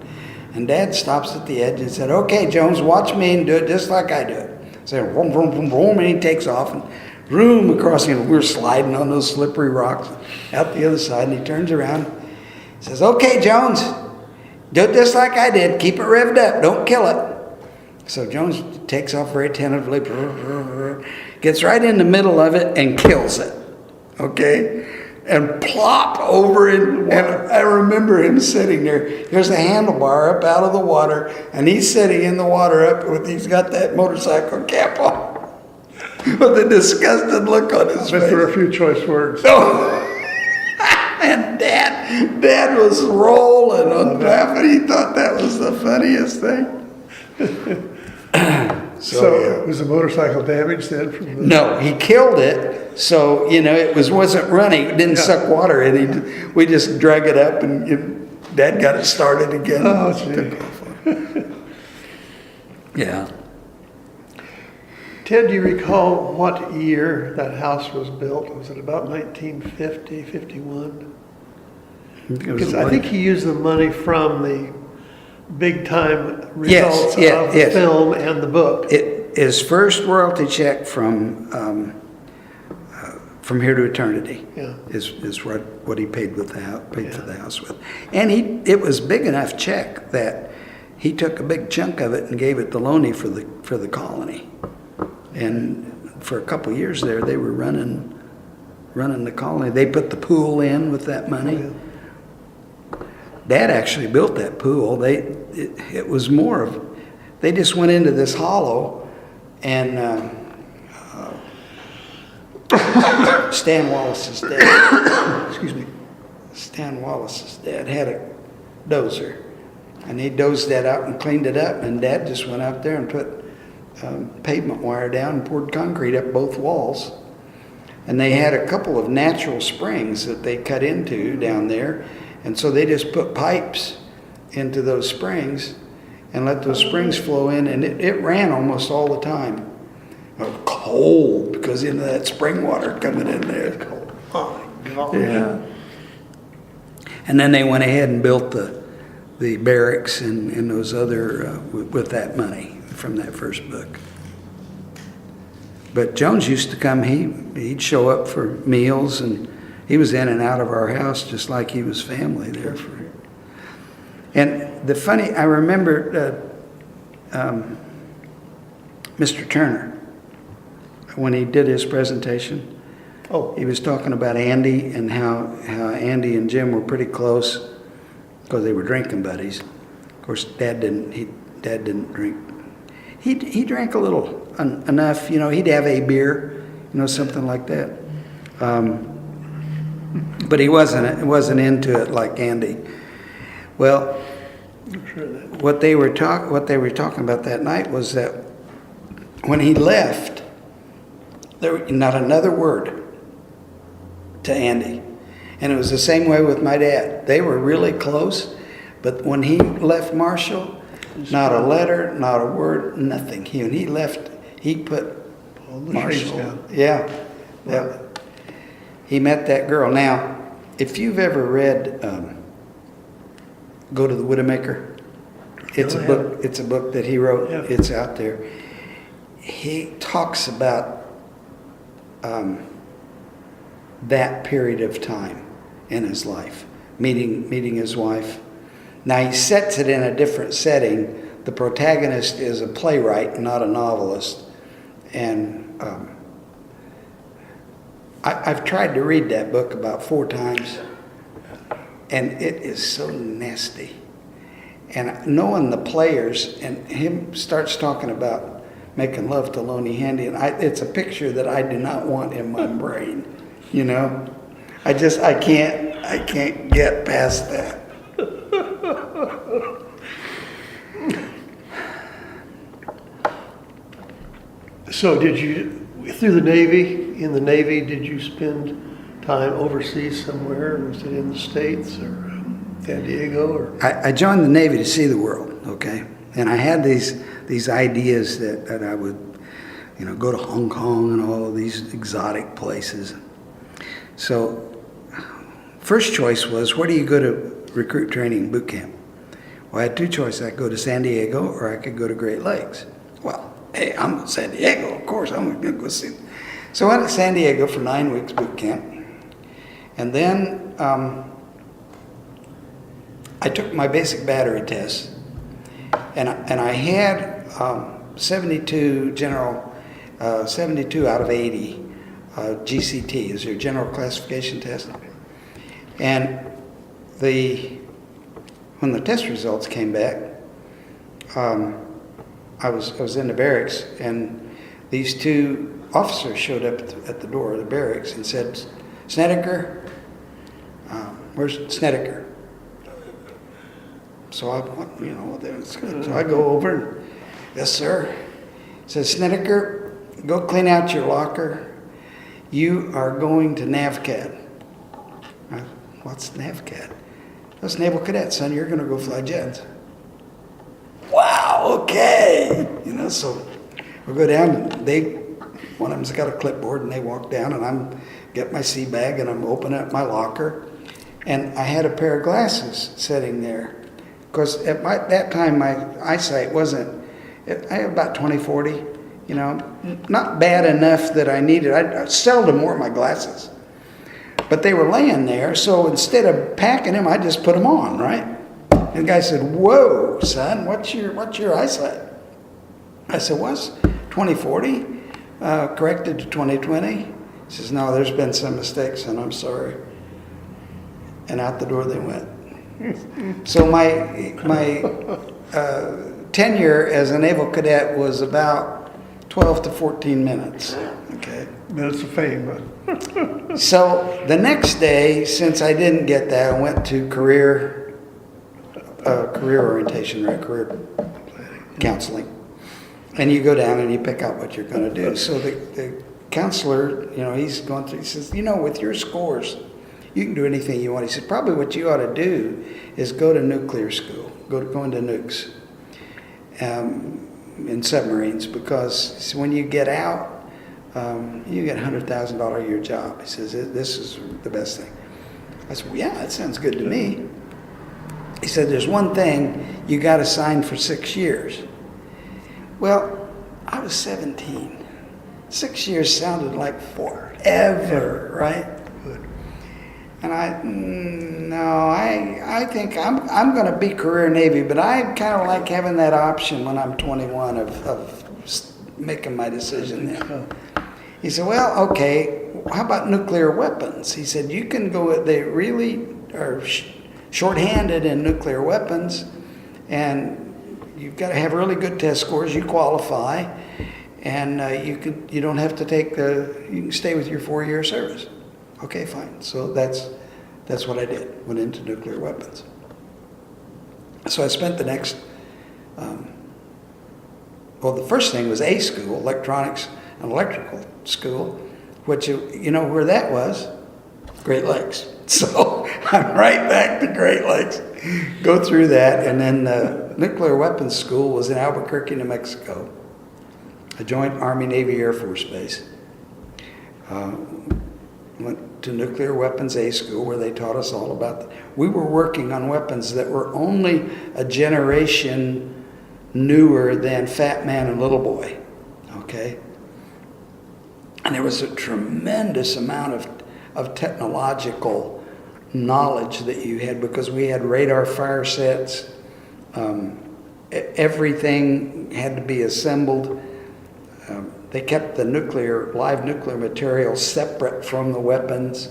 and Dad stops at the edge and said, "Okay, Jones, watch me and do it just like I do it." So vroom, vroom, vroom, vroom, and he takes off and room across, we're sliding on those slippery rocks out the other side, and he turns around, says, "Okay, Jones, do it just like I did. Keep it revved up. Don't kill it." So Jones takes off very tentatively, gets right in the middle of it and kills it. Okay? And plop over it. And I remember him sitting there. There's a handlebar up out of the water, and he's sitting in the water he's got that motorcycle cap on. With a disgusted look on his face. But there were a few choice words. And Dad was rolling on laughing. He thought that was the funniest thing. So was the motorcycle damaged then? No, he killed it. So it wasn't running. It didn't suck water in. We just drug it up, and Dad got it started again. Oh, gee. Yeah. Ted, do you recall what year that house was built? Was it about 1950, 51? Because I think he used the money from the big-time results of the film and the book. His first royalty check from Here to Eternity is what he paid with paid for the house with, and it was big enough check that he took a big chunk of it and gave it to Loney for the colony. And for a couple of years there, they were running the colony. They put the pool in with that money. Dad actually built that pool. It was more of, they just went into this hollow, and Stan Wallace's dad, excuse me, Stan Wallace's dad had a dozer, and he dozed that out and cleaned it up, and Dad just went out there and put pavement wire down and poured concrete up both walls. And they had a couple of natural springs that they cut into down there, and so they just put pipes into those springs and let those springs flow in, and it ran almost all the time. Cold, because into that spring water coming in there. Cold. Oh my God. Yeah. And then they went ahead and built the barracks and those other with that money from that first book. But Jones used to come, he'd show up for meals, and he was in and out of our house just like he was family there. And I remember Mr. Turner, when he did his presentation, he was talking about Andy and how Andy and Jim were pretty close because they were drinking buddies. Of course, Dad didn't drink. He drank a little, enough, he'd have a beer, something like that. But he wasn't into it like Andy. Well, what they were talking about that night was that when he left, there was not another word to Andy. And it was the same way with my dad. They were really close, but when he left Marshall, not a letter, not a word, nothing. When he left, he put Marshall. Yeah. He met that girl. Now, if you've ever read Go to the Widowmaker, it's a book. It's a book that he wrote. Yeah. It's out there. He talks about that period of time in his life, meeting his wife. Now he sets it in a different setting. The protagonist is a playwright, not a novelist, and I've tried to read that book about 4 times, and it is so nasty. And knowing the players, and him starts talking about making love to Loney Handy, and it's a picture that I do not want in my brain. I can't get past that. So did you, through the Navy, in the Navy, did you spend time overseas somewhere? Was it in the States or San Diego? Or? I joined the Navy to see the world, okay? And I had these ideas that I would go to Hong Kong and all of these exotic places. So first choice was, where do you go to recruit training boot camp? Well, I had two choices. I could go to San Diego or I could go to Great Lakes. Well, hey, I'm in San Diego, of course. I'm going to go see. So I went to San Diego for 9 weeks boot camp. And then I took my basic battery test. And I had 72 out of 80 GCT is your general classification test. And when the test results came back, I was in the barracks, and these two officers showed up at the door of the barracks and said, "Snedeker, where's Snedeker?" So so I go over, and, "Yes, sir." He says, "Snedeker, go clean out your locker. You are going to NAVCAD." What's NAVCAD? That's Naval Cadet, son. You're going to go fly jets. Wow, okay. So we go down, and one of them's got a clipboard, and they walk down, and I'm get my sea bag, and I'm opening up my locker, and I had a pair of glasses sitting there, because at that time my eyesight wasn't. I had about 20/40, not bad enough that I needed. I seldom wore my glasses. But they were laying there, so instead of packing them, I just put them on, right? And the guy said, "Whoa, son, what's your eyesight?" I said, "What's 20/40? Corrected to 20/20? He says, "No, there's been some mistakes, son. I'm sorry." And out the door they went. So my tenure as a naval cadet was about 12 to 14 minutes. Okay. Minutes of fame. So the next day, since I didn't get that, I went to career orientation, right? Career counseling. And you go down and you pick out what you're going to do. So the counselor, he's going through, he says, with your scores, you can do anything you want. He said, probably what you ought to do is go to nuclear school, go into nukes in submarines, because when you get out, you get a $100,000 a year job. He says, this is the best thing. I said, well, yeah, that sounds good to me. He said, there's one thing, you got to sign for 6 years. Well, I was 17. 6 years sounded like forever, right? And I think I'm going to be career Navy, but I kind of like having that option when I'm 21 of making my decision then. He said, well, okay, how about nuclear weapons? He said, you can go, they really are shorthanded in nuclear weapons, and you've got to have really good test scores, you qualify, and you don't have to you can stay with your 4-year service. Okay, fine. So that's what I did, went into nuclear weapons. So I spent the next, the first thing was A school, electronics and electrical school, which you know where that was? Great Lakes. So I'm right back to Great Lakes. Go through that, and then nuclear weapons school was in Albuquerque, New Mexico, a joint Army, Navy, Air Force base. Went to nuclear weapons A school, where they taught us all about we were working on weapons that were only a generation newer than Fat Man and Little Boy, okay? And there was a tremendous amount of technological knowledge that you had, because we had radar fire sets. Everything had to be assembled. They kept the live nuclear material separate from the weapons.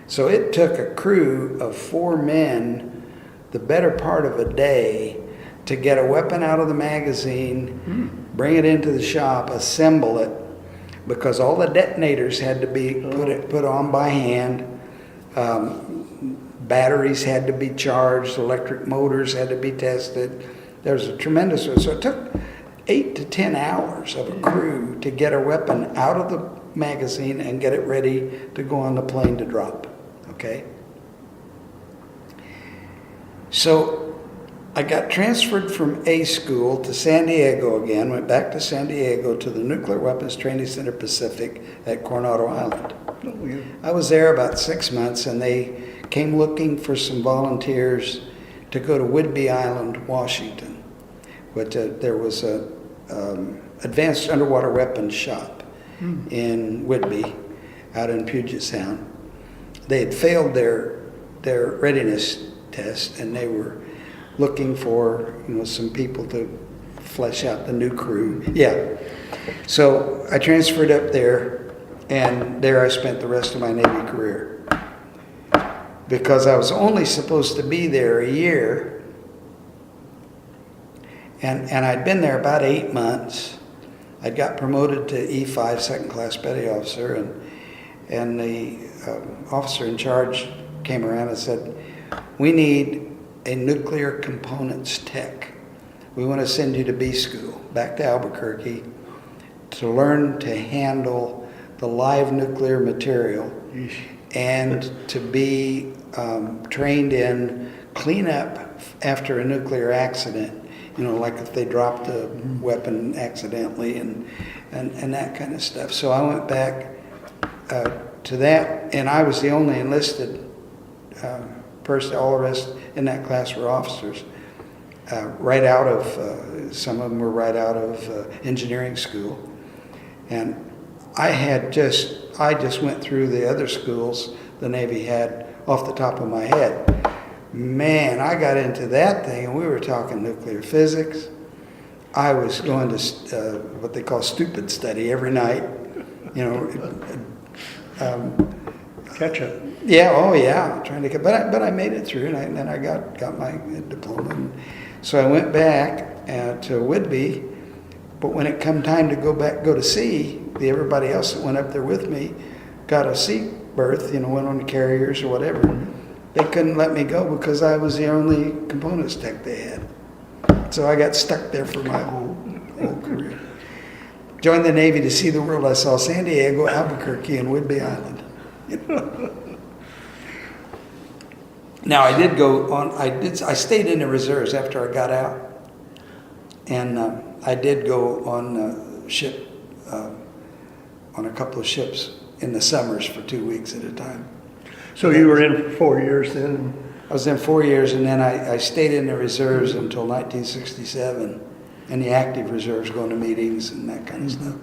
So it took a crew of 4 men the better part of a day to get a weapon out of the magazine, bring it into the shop, assemble it, because all the detonators had to be put on by hand. Batteries had to be charged, electric motors had to be tested. There was a tremendous, so it took 8 to 10 hours of a crew to get a weapon out of the magazine and get it ready to go on the plane to drop, okay? So I got transferred from A school to San Diego again, went back to San Diego to the Nuclear Weapons Training Center Pacific at Coronado Island. Oh, yeah. I was there about 6 months, and they came looking for some volunteers to go to Whidbey Island, Washington, which there was a advanced underwater weapons shop in Whidbey, out in Puget Sound. They had failed their readiness test, and they were looking for some people to flesh out the new crew. Yeah. So I transferred up there, and there I spent the rest of my Navy career. Because I was only supposed to be there a year, and I'd been there about 8 months. I got promoted to E5, second class petty officer, and the officer in charge came around and said, "We need a nuclear components tech. We want to send you to B school, back to Albuquerque, to learn to handle the live nuclear material and to be trained in cleanup after a nuclear accident. Like if they dropped a weapon accidentally and that kind of stuff." So I went back to that, and I was the only enlisted person. All the rest in that class were officers. Right out of, some of them were right out of engineering school. And I just went through the other schools the Navy had off the top of my head. Man, I got into that thing, and we were talking nuclear physics. I was going to what they call stupid study every night. Catch up. Yeah, oh yeah, trying to get, but I made it through, and then I got my diploma. And so I went back to Whidbey, but when it come time to go to sea, everybody else that went up there with me got a sea berth, went on the carriers or whatever. They couldn't let me go because I was the only components tech they had. So I got stuck there for my whole career. Joined the Navy to see the world. I saw San Diego, Albuquerque, and Whidbey Island. Now I did go on. I stayed in the reserves after I got out, and I did go on ship on a couple of ships in the summers for 2 weeks at a time. So you were in for 4 years then? I was in 4 years, and then I stayed in the reserves until 1967, in the active reserves, going to meetings and that kind of stuff.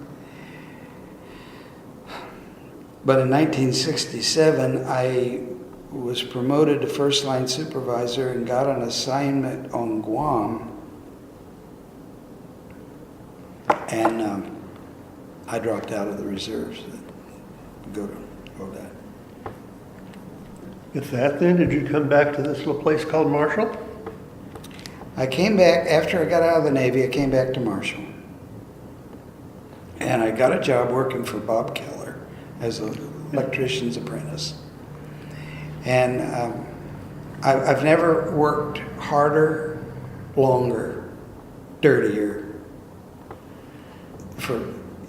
But in 1967, I was promoted to first line supervisor and got an assignment on Guam. And I dropped out of the reserves to go that. With that then, did you come back to this little place called Marshall? I came back, after I got out of the Navy, I came back to Marshall. And I got a job working for Bob Keller as an electrician's apprentice. And I've never worked harder, longer, dirtier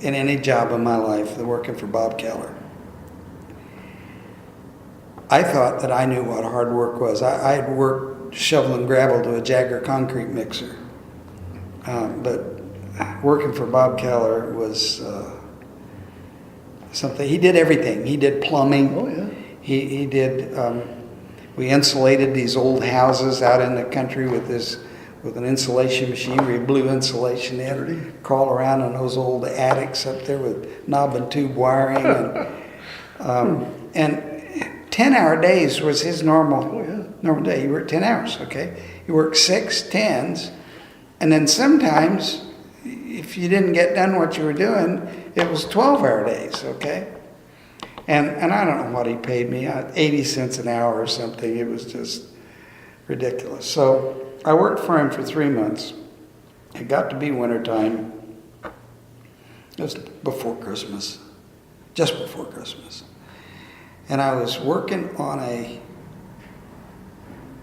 in any job in my life than working for Bob Keller. I thought that I knew what hard work was. I had worked shoveling gravel to a Jagger concrete mixer. But working for Bob Keller was something. He did everything. He did plumbing. Oh, yeah. He did, we insulated these old houses out in the country with an insulation machine where he blew insulation in, crawl around in those old attics up there with knob and tube wiring. And 10-hour days was his normal day. He worked 10 hours, okay? He worked 6 10s, and then sometimes, if you didn't get done what you were doing, it was 12-hour days, okay? And I don't know what he paid me, 80 cents an hour or something. It was just ridiculous. So I worked for him for 3 months. It got to be wintertime. It was before Christmas, just before Christmas. And I was working on a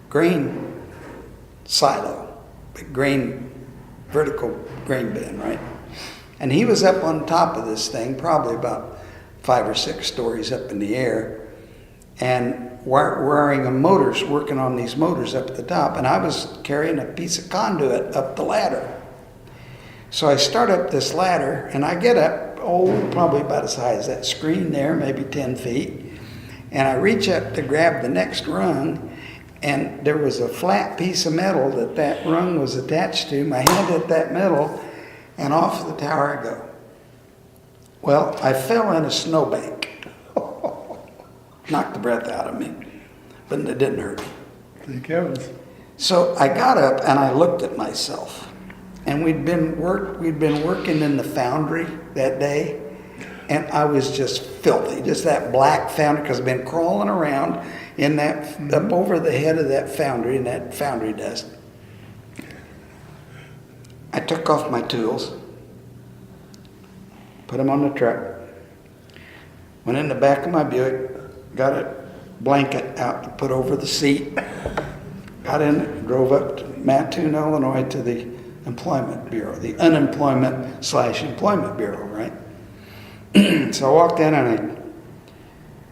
grain silo, vertical grain bin, right? And he was up on top of this thing, probably about 5 or 6 stories up in the air. And wiring of motors, working on these motors up at the top, and I was carrying a piece of conduit up the ladder. So I start up this ladder, and I get up, probably about as high as that screen there, maybe 10 feet, and I reach up to grab the next rung, and there was a flat piece of metal that rung was attached to. My hand hit that metal, and off the tower I go. Well, I fell in a snowbank. Knocked the breath out of me, but it didn't hurt me. Thank heavens. So I got up and I looked at myself, and we'd been working in the foundry that day, and I was just filthy, just that black foundry, because I've been crawling around in that up over the head of that foundry in that foundry dust. I took off my tools, put them on the truck, went in the back of my Buick, got a blanket out to put over the seat, got in, drove up to Mattoon, Illinois to the Employment Bureau, the Unemployment/Employment Bureau, right? So I walked in, and I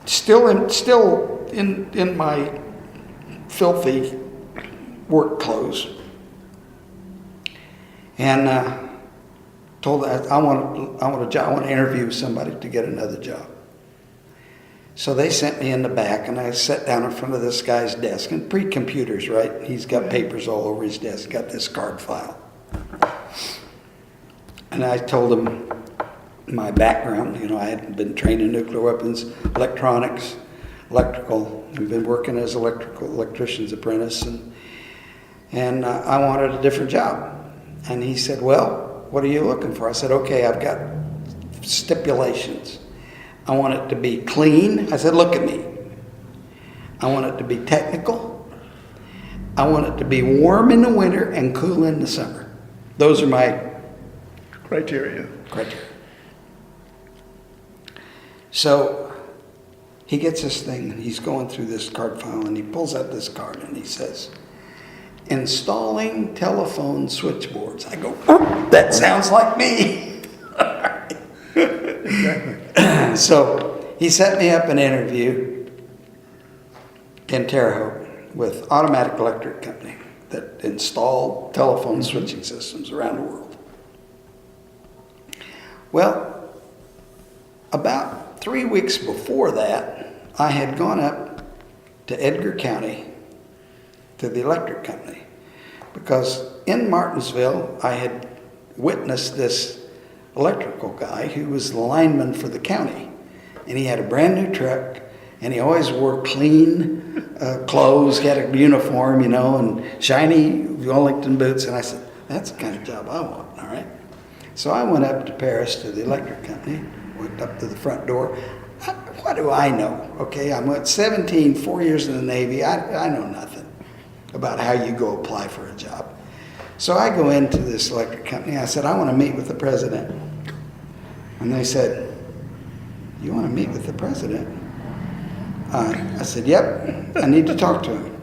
still in my filthy work clothes, and told that I want a job. I want to interview somebody to get another job. So they sent me in the back, and I sat down in front of this guy's desk, and pre-computers, right? He's got papers all over his desk, got this card file. And I told him my background. You know, I had been trained in nuclear weapons, electronics, electrical. I've been working as electrician's apprentice, and I wanted a different job. And he said, well, what are you looking for? I said, okay, I've got stipulations. I want it to be clean. I said, look at me. I want it to be technical. I want it to be warm in the winter and cool in the summer. Those are my Criteria. So he gets this thing, and he's going through this card file, and he pulls out this card, and he says, installing telephone switchboards. I go, oh, that sounds like me. Exactly. So he set me up an interview in Terre Haute with Automatic Electric Company that installed telephone switching systems around the world. Well, about 3 weeks before that, I had gone up to Edgar County to the electric company, because in Martinsville I had witnessed this electrical guy who was the lineman for the county, and he had a brand new truck, and he always wore clean clothes. He had a uniform, you know, and shiny Wellington boots. And I said, that's the kind of job I want. All right. So I went up to Paris to the electric company, went up to the front door. What do I know? Okay, I'm 17, 4 years in the Navy. I know nothing about how you go apply for a job. So I go into this electric company. I said, I want to meet with the president. And they said, you want to meet with the president? I said, yep, I need to talk to him.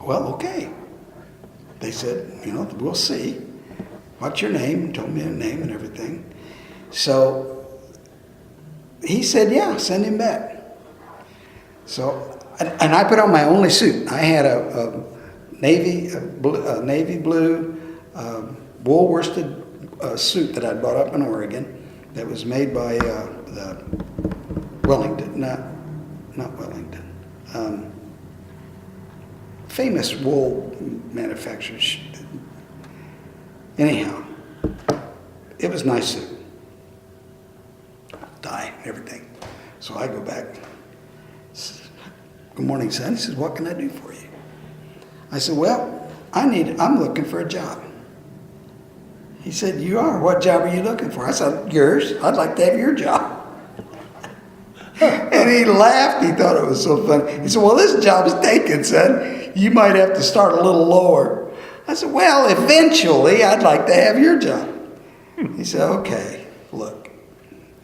Well, okay. They said, you know, we'll see. What's your name? Told me a name and everything. So he said, yeah, send him back. So, and I put on my only suit. I had a navy blue wool worsted suit that I bought up in Oregon that was made by the Wellington, not Wellington, famous wool manufacturers. Anyhow, it was a nice suit, tie, everything. So I go back. Good morning, son. He says, what can I do for you? I said, well, I'm looking for a job. He said, you are? What job are you looking for? I said, yours. I'd like to have your job. And he laughed. He thought it was so funny. He said, well, this job is taken, son. You might have to start a little lower. I said, well, eventually I'd like to have your job. He said, okay, look.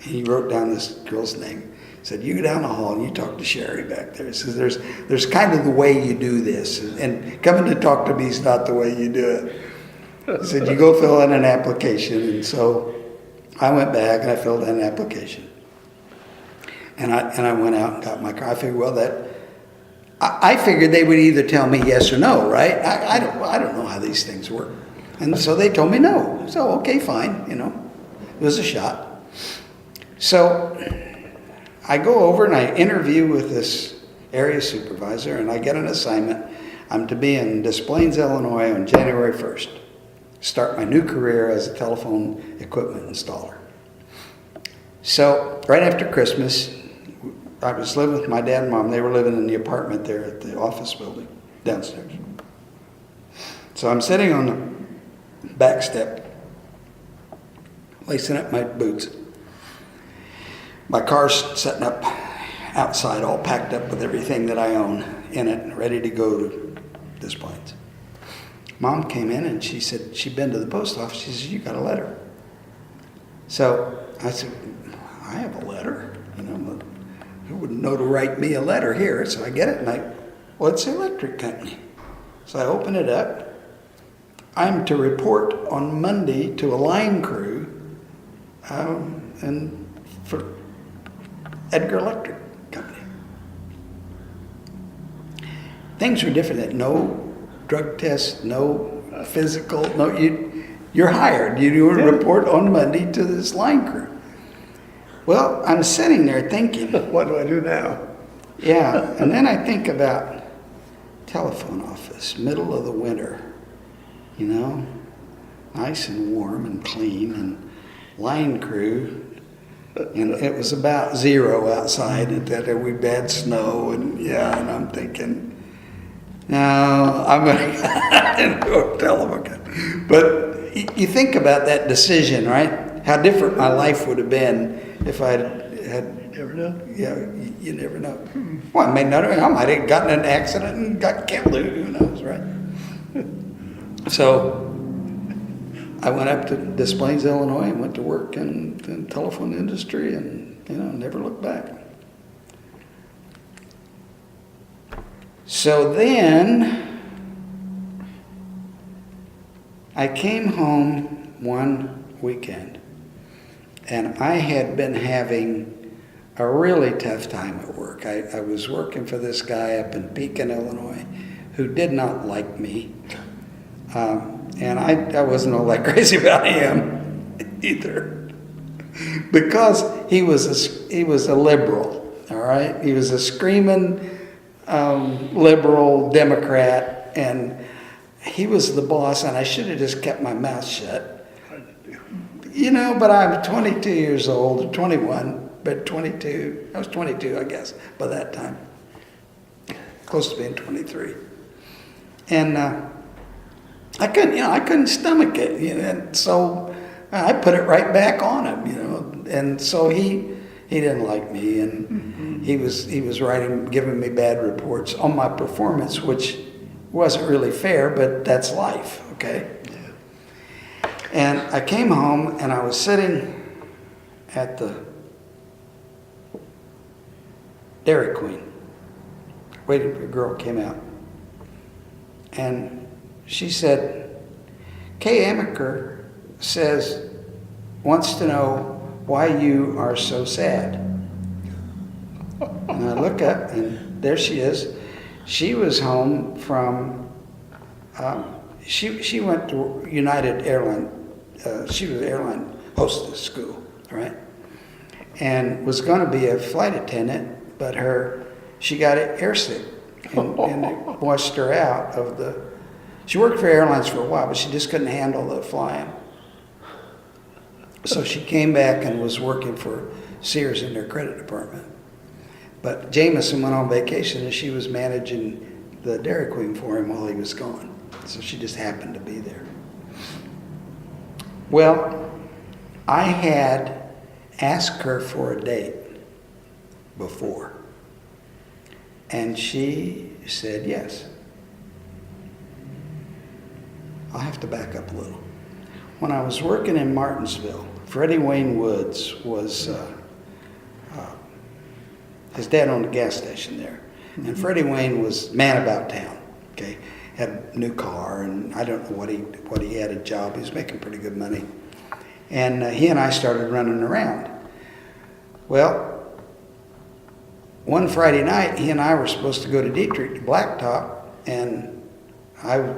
He wrote down this girl's name. He said, you go down the hall and you talk to Sherry back there. He says, there's kind of the way you do this. And coming to talk to me is not the way you do it. He said, you go fill in an application. And so I went back and I filled in an application. And I went out and got my car. I figured, well, that I figured they would either tell me yes or no, right? I don't know how these things work. And so they told me no. So, okay, fine, you know. It was a shot. So I go over and I interview with this area supervisor, and I get an assignment. I'm to be in Des Plaines, Illinois on January 1st. Start my new career as a telephone equipment installer. So right after Christmas, I was living with my dad and mom. They were living in the apartment there at the office building downstairs. So I'm sitting on the back step, lacing up my boots. My car's setting up outside, all packed up with everything that I own in it, ready to go to Des Plaines. Mom came in and she said she'd been to the post office. She said, "You got a letter." So I said, "I have a letter, you know, but who wouldn't know to write me a letter here?" So I get it and well, it's the electric company. So I open it up. I'm to report on Monday to a line crew and for Edgar Electric Company. Things were different. No drug test, no physical, no, you're hired. You do a report on Monday to this line crew. Well, I'm sitting there thinking, What do I do now? yeah, and then I think about telephone office, middle of the winter, you know, nice and warm and clean, and line crew, and it was about 0 outside, and that we had snow, and and I'm thinking, no, I'm going to go tell them again. But you think about that decision, right? How different my life would have been if I had. You never know. Yeah, you never know. Well, I might have gotten in an accident and got killed. Who knows, right? So I went up to Des Plaines, Illinois, and went to work in the telephone industry, and never looked back. So then I came home one weekend, and I had been having a really tough time at work. I was working for this guy up in Pekin, Illinois, who did not like me. And I wasn't all that crazy about him either, because he was a liberal, all right? He was a screaming liberal Democrat, and he was the boss, and I should have just kept my mouth shut. But I'm 22 years old, 21, but 22. I was 22, I guess, by that time. Close to being 23. And I couldn't stomach it, and so I put it right back on him, and so he didn't like me, and he was giving me bad reports on my performance, which wasn't really fair, but that's life, okay? Yeah. And I came home, and I was sitting at the Dairy Queen, waiting for a girl came out, and she said, "Kay Amaker wants to know why you are so sad." And I look up, and there she is. She was home from, she went to United Airline, she was an airline hostess school, right? And was going to be a flight attendant, but she got airsick, and it washed her out of she worked for airlines for a while, but she just couldn't handle the flying. So she came back and was working for Sears in their credit department. But Jameson went on vacation, and she was managing the Dairy Queen for him while he was gone. So she just happened to be there. Well, I had asked her for a date before, and she said yes. I'll have to back up a little. When I was working in Martinsville, Freddie Wayne Woods was, his dad owned a gas station there. And Freddie Wayne was man about town, okay? Had a new car, and I don't know what he had a job. He was making pretty good money. And he and I started running around. Well, one Friday night, he and I were supposed to go to Dietrich to Blacktop, and I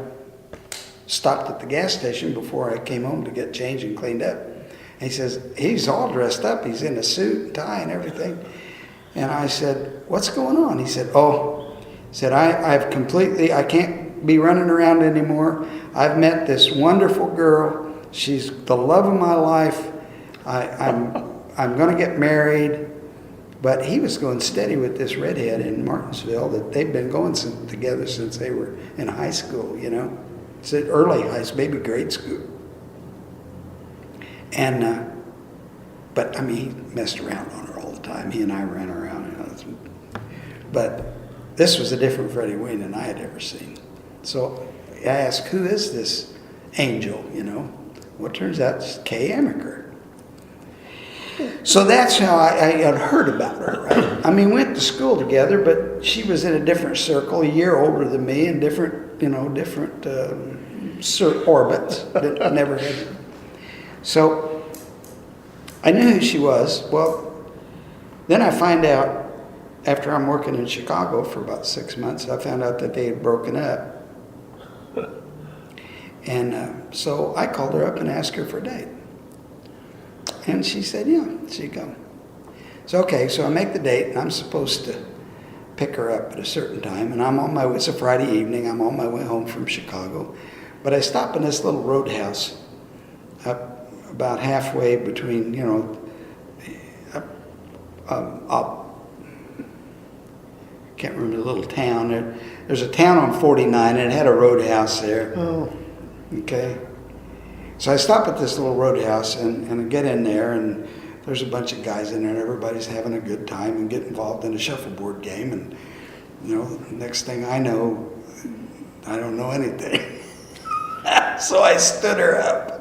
stopped at the gas station before I came home to get changed and cleaned up. And he says, he's all dressed up. He's in a suit and tie and everything. And I said, what's going on? He said, I can't be running around anymore. I've met this wonderful girl. She's the love of my life. I'm going to get married. But he was going steady with this redhead in Martinsville that they've been going together since they were in high school, you know. It's early high school, maybe grade school. And, but I mean, he messed around on her all the time. He and I ran around. You know. But this was a different Freddie Wayne than I had ever seen. So I asked, who is this angel, you know? Well, it turns out it's Kay Amaker. So that's how I had heard about her, right? I mean, we went to school together, but she was in a different circle, a year older than me, in different orbits that never had. So I knew who she was. Well, then I find out, after I'm working in Chicago for about 6 months, I found out that they had broken up. And so I called her up and asked her for a date. And she said, yeah, she'd come. So, okay, so I make the date, and I'm supposed to pick her up at a certain time. And I'm on my way, it's a Friday evening, I'm on my way home from Chicago. But I stop in this little roadhouse up about halfway between, you know, can't remember the little town. There's a town on 49, and it had a roadhouse there. Oh. Okay. So I stop at this little roadhouse and I get in there, and there's a bunch of guys in there, and everybody's having a good time and get involved in a shuffleboard game. And, you know, next thing I know, I don't know anything. So I stood her up.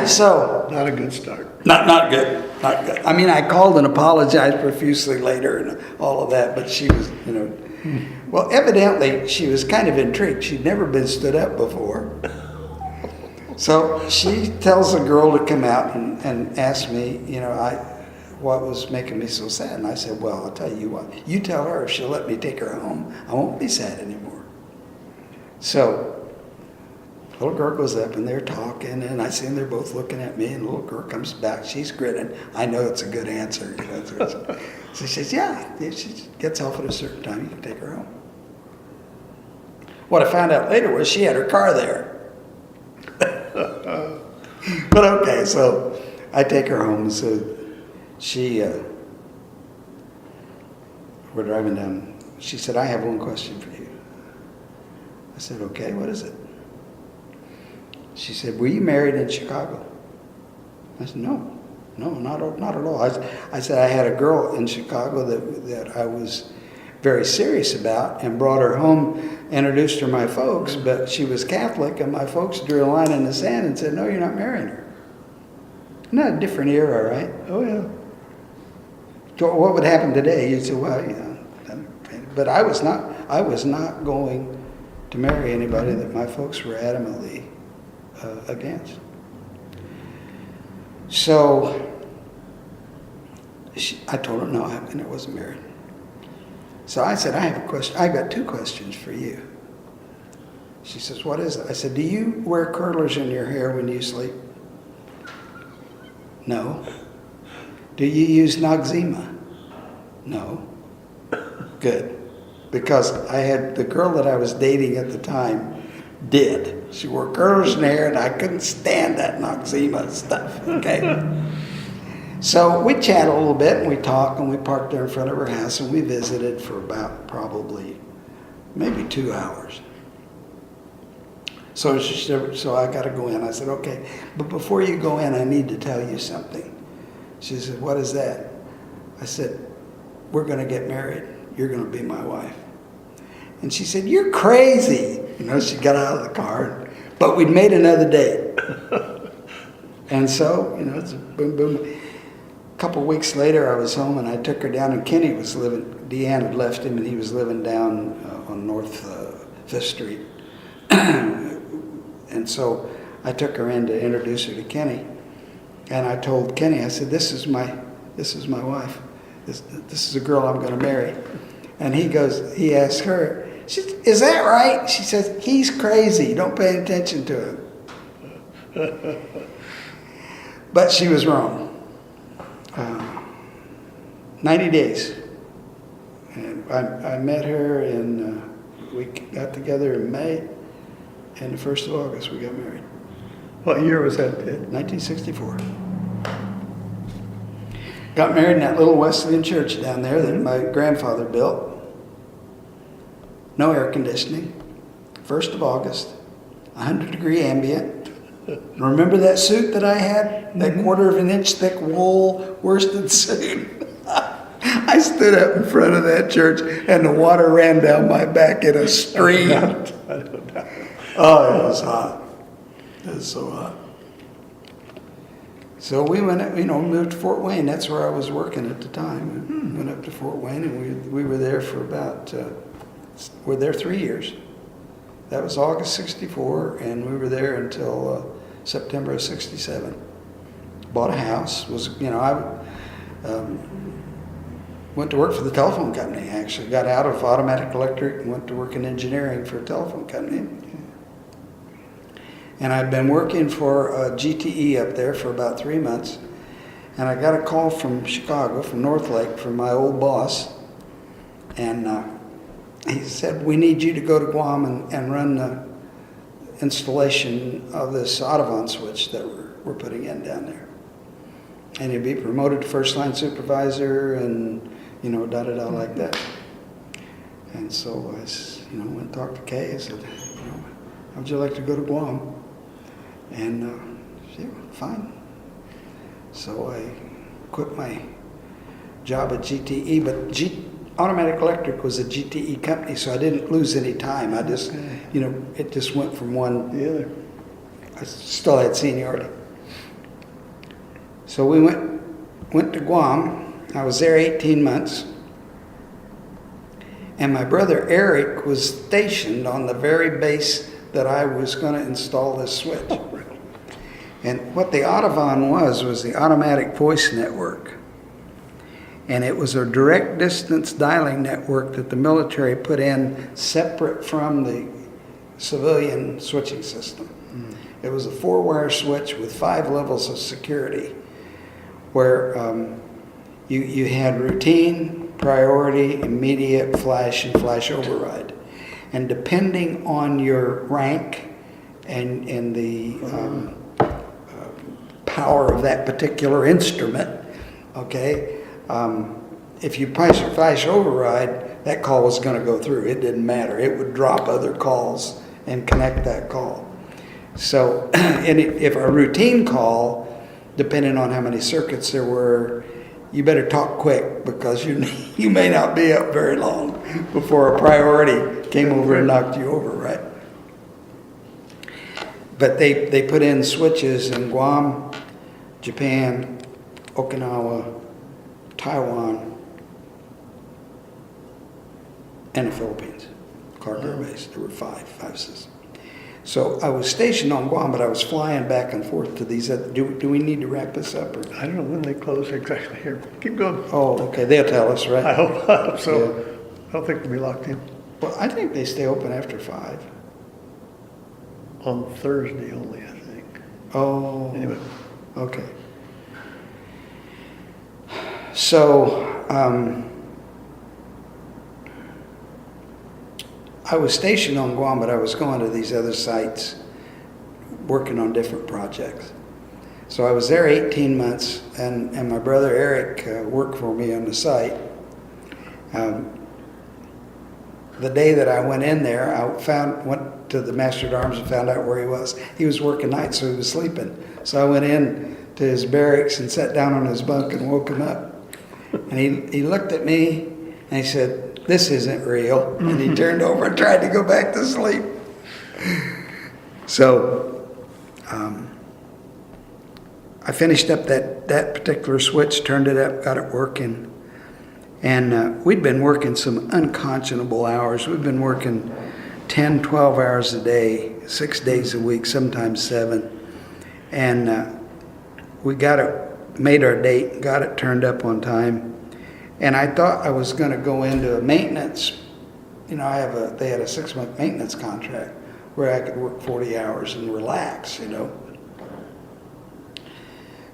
So Not a good start. Not good. Not good. I mean, I called and apologized profusely later and all of that, but she was, you know, well, evidently she was kind of intrigued. She'd never been stood up before. So she tells the girl to come out and ask me, you know, what was making me so sad. And I said, well, I'll tell you what. You tell her if she'll let me take her home, I won't be sad anymore. So the little girl goes up and they're talking, and I see them, they're both looking at me, and the little girl comes back. She's grinning. I know it's a good answer. You know, so she says, yeah, if she gets off at a certain time, you can take her home. What I found out later was she had her car there. But okay, so I take her home. So we're driving down. She said, I have one question for you. I said, okay, what is it? She said, were you married in Chicago? I said, no, not at all. I said, I had a girl in Chicago that I was very serious about, and brought her home, introduced her to my folks, but she was Catholic, and my folks drew a line in the sand and said, no, you're not marrying her. Not a different era, right? Oh, yeah. So what would happen today? You'd say, well, you know, but I was not going to marry anybody that my folks were adamantly against. So I told her, no, I wasn't married. So I said, I have a question. I got two questions for you. She says, what is it? I said, do you wear curlers in your hair when you sleep? No. Do you use Noxzema? No. Good. Because I had the girl that I was dating at the time did. She wore curlers in her hair, and I couldn't stand that Noxzema stuff. Okay. So we chat a little bit, and we talk, and we parked there in front of her house, and we visited for about probably maybe 2 hours. So I got to go in. I said, okay, but before you go in, I need to tell you something. She said, what is that? I said, we're going to get married. You're going to be my wife. And she said, you're crazy. You know, she got out of the car, but we'd made another date. And so, you know, it's a boom, boom. A couple weeks later, I was home, and I took her down, and Kenny was living, Deanne had left him, and he was living down on North 5th Street. And so I took her in to introduce her to Kenny. And I told Kenny, I said, this is my wife. this is a girl I'm going to marry. And he asks her, is that right? She says, he's crazy. Don't pay attention to him. But she was wrong. 90 days. And I met her we got together in May, and the 1st of August we got married. What year was that, Ted? 1964. Got married in that little Wesleyan church down there that my grandfather built. No air conditioning. 1st of August, 100-degree ambient. Remember that suit that I had? That 1/4 inch thick wool worsted suit? I stood up in front of that church and the water ran down my back in a stream. Oh, it was hot. It was so hot. So we went, moved to Fort Wayne. That's where I was working at the time. We went up to Fort Wayne, and we were there for we're there 3 years. That was August 64, and we were there until September of 67. Bought a house. I went to work for the telephone company, actually. Got out of automatic electric and went to work in engineering for a telephone company. And I'd been working for GTE up there for about 3 months. And I got a call from Chicago, from North Lake, from my old boss. And he said, we need you to go to Guam and run the installation of this Audubon switch that we're putting in down there. And you'd be promoted to first line supervisor and, da-da-da like that. And so I went and talked to Kay. I said, how would you like to go to Guam? And she went, fine. So I quit my job at GTE, but Automatic Electric was a GTE company, so I didn't lose any time. I just, it just went from one to the other. I still had seniority. So we went to Guam. I was there 18 months. And my brother Eric was stationed on the very base that I was going to install this switch. And what the Audubon was the automatic voice network. And it was a direct distance dialing network that the military put in separate from the civilian switching system. It was a 4-wire switch with 5 levels of security, where you had routine, priority, immediate, flash, and flash override. And depending on your rank and the power of that particular instrument, okay, if you press your flash override, that call was going to go through. It didn't matter. It would drop other calls and connect that call. So if a routine call, depending on how many circuits there were, you better talk quick, because you may not be up very long before a priority came over and knocked you over, right? But they put in switches in Guam, Japan, Okinawa, Taiwan, and the Philippines. Clark Air Base. There were five systems. So I was stationed on Guam, but I was flying back and forth to these other. Do we need to wrap this up? Or? I don't know when they close exactly here. Keep going. Oh, okay. They'll tell us, right? I hope so. Yeah. I don't think we'll be locked in. Well, I think they stay open after 5. On Thursday only, I think. Oh. Anyway. Okay. So, I was stationed on Guam, but I was going to these other sites, working on different projects. So I was there 18 months, and my brother Eric worked for me on the site. The day that I went in there, went to the Master at Arms and found out where he was. He was working nights, so he was sleeping. So I went in to his barracks and sat down on his bunk and woke him up. And he looked at me and he said, "This isn't real." And he turned over and tried to go back to sleep. So I finished up that particular switch, turned it up, got it working. And we'd been working some unconscionable hours. We'd been working 10, 12 hours a day, 6 days a week, sometimes 7. And we got it, made our date, got it turned up on time. And I thought I was going to go into a maintenance. You know, they had a 6-month maintenance contract where I could work 40 hours and relax, you know.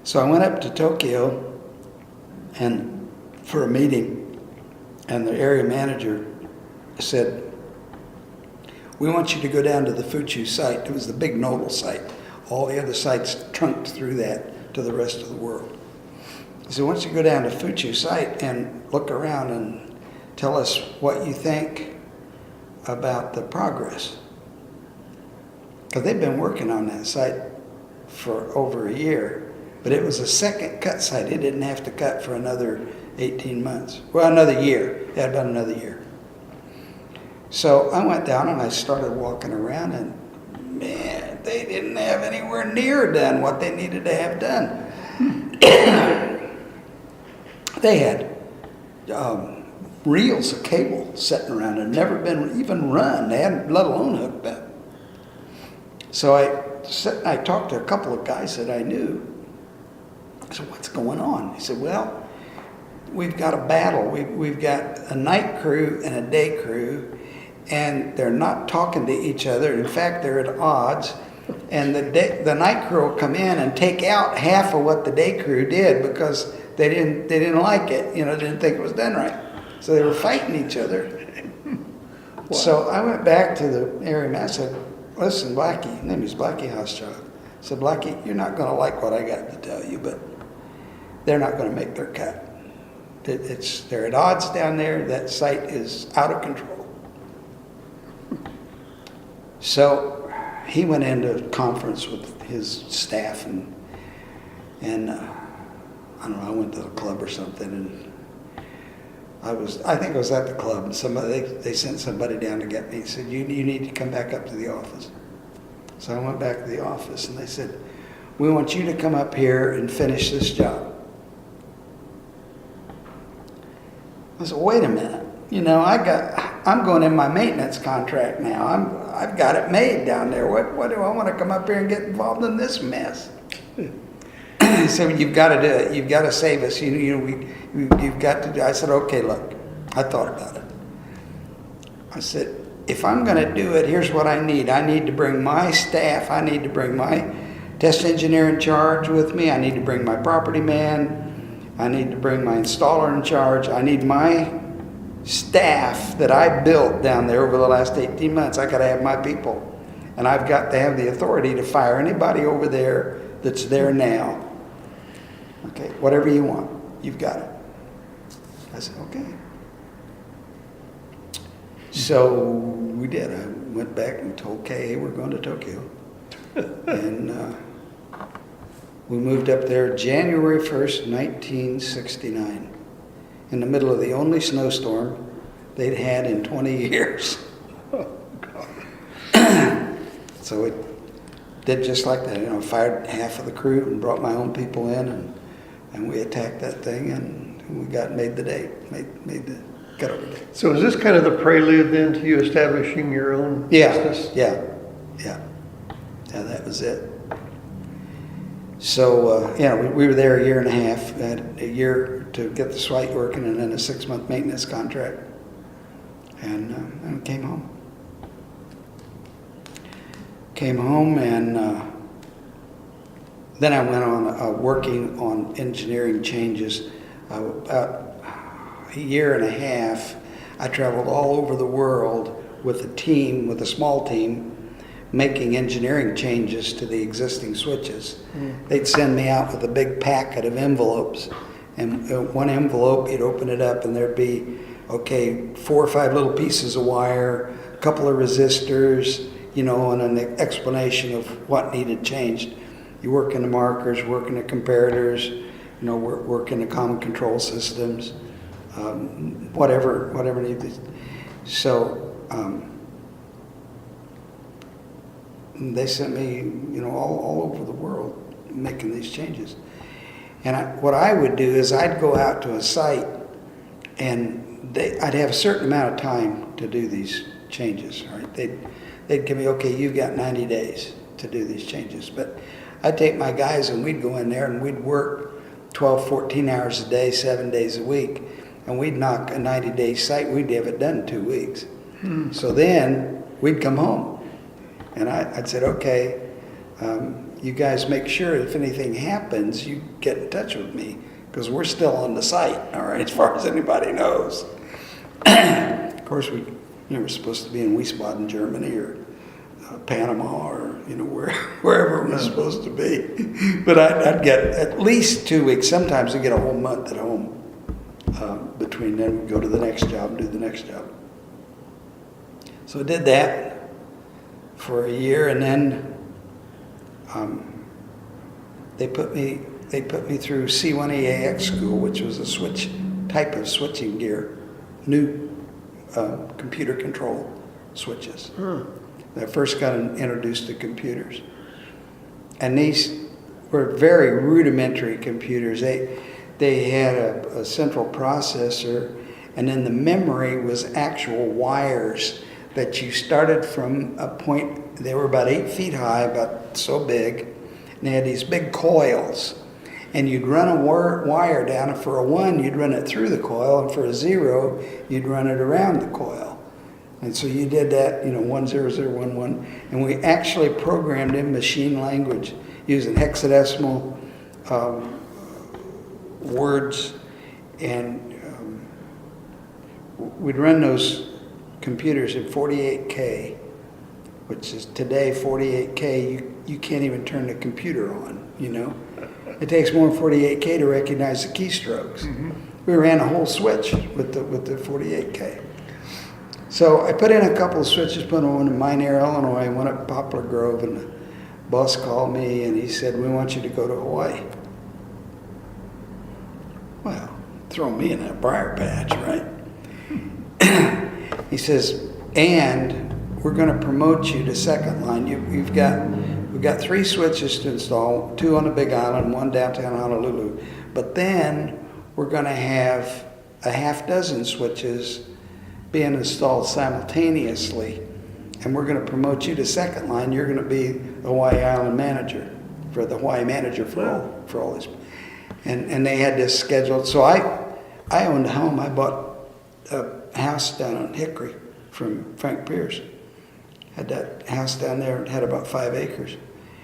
So I went up to Tokyo and for a meeting, and the area manager said, "We want you to go down to the Fuchu site." It was the big nodal site. All the other sites trunked through that to the rest of the world. He said, "I want you to go down to Fuchu site and look around and tell us what you think about the progress." Because they've been working on that site for over a year, but it was a second cut site. It didn't have to cut for another 18 months. Well, another year. It had about another year. So I went down and I started walking around, and man, they didn't have anywhere near done what they needed to have done. They had reels of cable sitting around and never been even run. They hadn't let alone hooked up. So I talked to a couple of guys that I knew. I said, "What's going on?" He said, "Well, we've got a battle. We've got a night crew and a day crew, and they're not talking to each other. In fact, they're at odds. And the night crew will come in and take out half of what the day crew did because they didn't like it. You know, didn't think it was done right. So they were fighting each other." Wow. So I went back to the area man. I said, "Listen, Blackie," his name is Blackie Housechild. I said, "Blackie, you're not going to like what I got to tell you, but they're not going to make their cut. They're at odds down there. That site is out of control." So he went into a conference with his staff, and I don't know, I went to a club or something, and I think I was at the club, and they sent somebody down to get me. He said, you need to come back up to the office." So I went back to the office, and they said, "We want you to come up here and finish this job." I said, "Wait a minute. You know, I'm going in my maintenance contract now. I've got it made down there. What do I want to come up here and get involved in this mess?" He said, "You've got to do it. You've got to save us. You've got to do." I said, "Okay, look." I thought about it. I said, "If I'm going to do it, here's what I need. I need to bring my staff. I need to bring my test engineer in charge with me. I need to bring my property man. I need to bring my installer in charge. I need my staff that I built down there over the last 18 months. I got to have my people. And I've got to have the authority to fire anybody over there that's there now. Okay, whatever you want, you've got it." I said, "Okay." So we did. I went back and told Kay, "Hey, we're going to Tokyo." And we moved up there January 1st, 1969, in the middle of the only snowstorm they'd had in 20 years. Oh, God. So we did just like that. You know, fired half of the crew and brought my own people in, and we attacked that thing, and we made the date, made the cutover date. So is this kind of the prelude then to you establishing your own business? Yeah, that was it. So, we were there a year and a half, had a year to get the site working, and then a 6-month maintenance contract, and came home. And then I went on working on engineering changes. About a year and a half, I traveled all over the world with a small team, making engineering changes to the existing switches. They'd send me out with a big packet of envelopes, and one envelope, you'd open it up, and there'd be, 4 or 5 little pieces of wire, a couple of resistors, and an explanation of what needed changed. You work in the markers, work in the comparators, work in the common control systems, whatever needed. So they sent me, all over the world making these changes. And what I would do is I'd go out to a site, and I'd have a certain amount of time to do these changes. Right? They'd give me, you've got 90 days to do these changes. But I'd take my guys, and we'd go in there and we'd work 12, 14 hours a day, 7 days a week. and we'd knock a 90-day site, we'd have it done in 2 weeks. So then we'd come home, and I'd said, okay, you guys make sure if anything happens, you get in touch with me, because we're still on the site, all right, as far as anybody knows. Of course, we were supposed to be in Wiesbaden, Germany, or Panama, or wherever it was supposed to be. But I'd get at least 2 weeks. Sometimes I'd get a whole month at home. Between then, we'd go to the next job, do the next job. So I did that for a year, and then they put me through C1EAX school, which was a type of switching gear, new computer control switches. I first got introduced to computers, and these were very rudimentary computers. They had a central processor, and then the memory was actual wires that you started from a point. They were about 8 feet high, about so big, and they had these big coils. And you'd run a wire down, and for a 1, you'd run it through the coil, and for a 0, you'd run it around the coil. And so you did that, 1 0 0 1 1, and we actually programmed in machine language using hexadecimal words, and we'd run those computers in 48K, which is today 48K. You can't even turn the computer on, It takes more than 48K to recognize the keystrokes. We ran a whole switch with the 48K. So I put in a couple of switches, put one in Minear, Illinois, one at Poplar Grove, and the boss called me and he said, we want you to go to Hawaii. Well, throw me in that briar patch, right? He says, and we're going to promote you to second line. We've got 3 switches to install, 2 on the Big Island, 1 downtown Honolulu. But then we're going to have a half dozen switches being installed simultaneously, and we're going to promote you to second line. You're going to be the Hawaii Island manager, for the Hawaii manager for all this. And they had this scheduled. So I owned a home. I bought a house down on Hickory from Frank Pierce. Had that house down there. It had about 5 acres.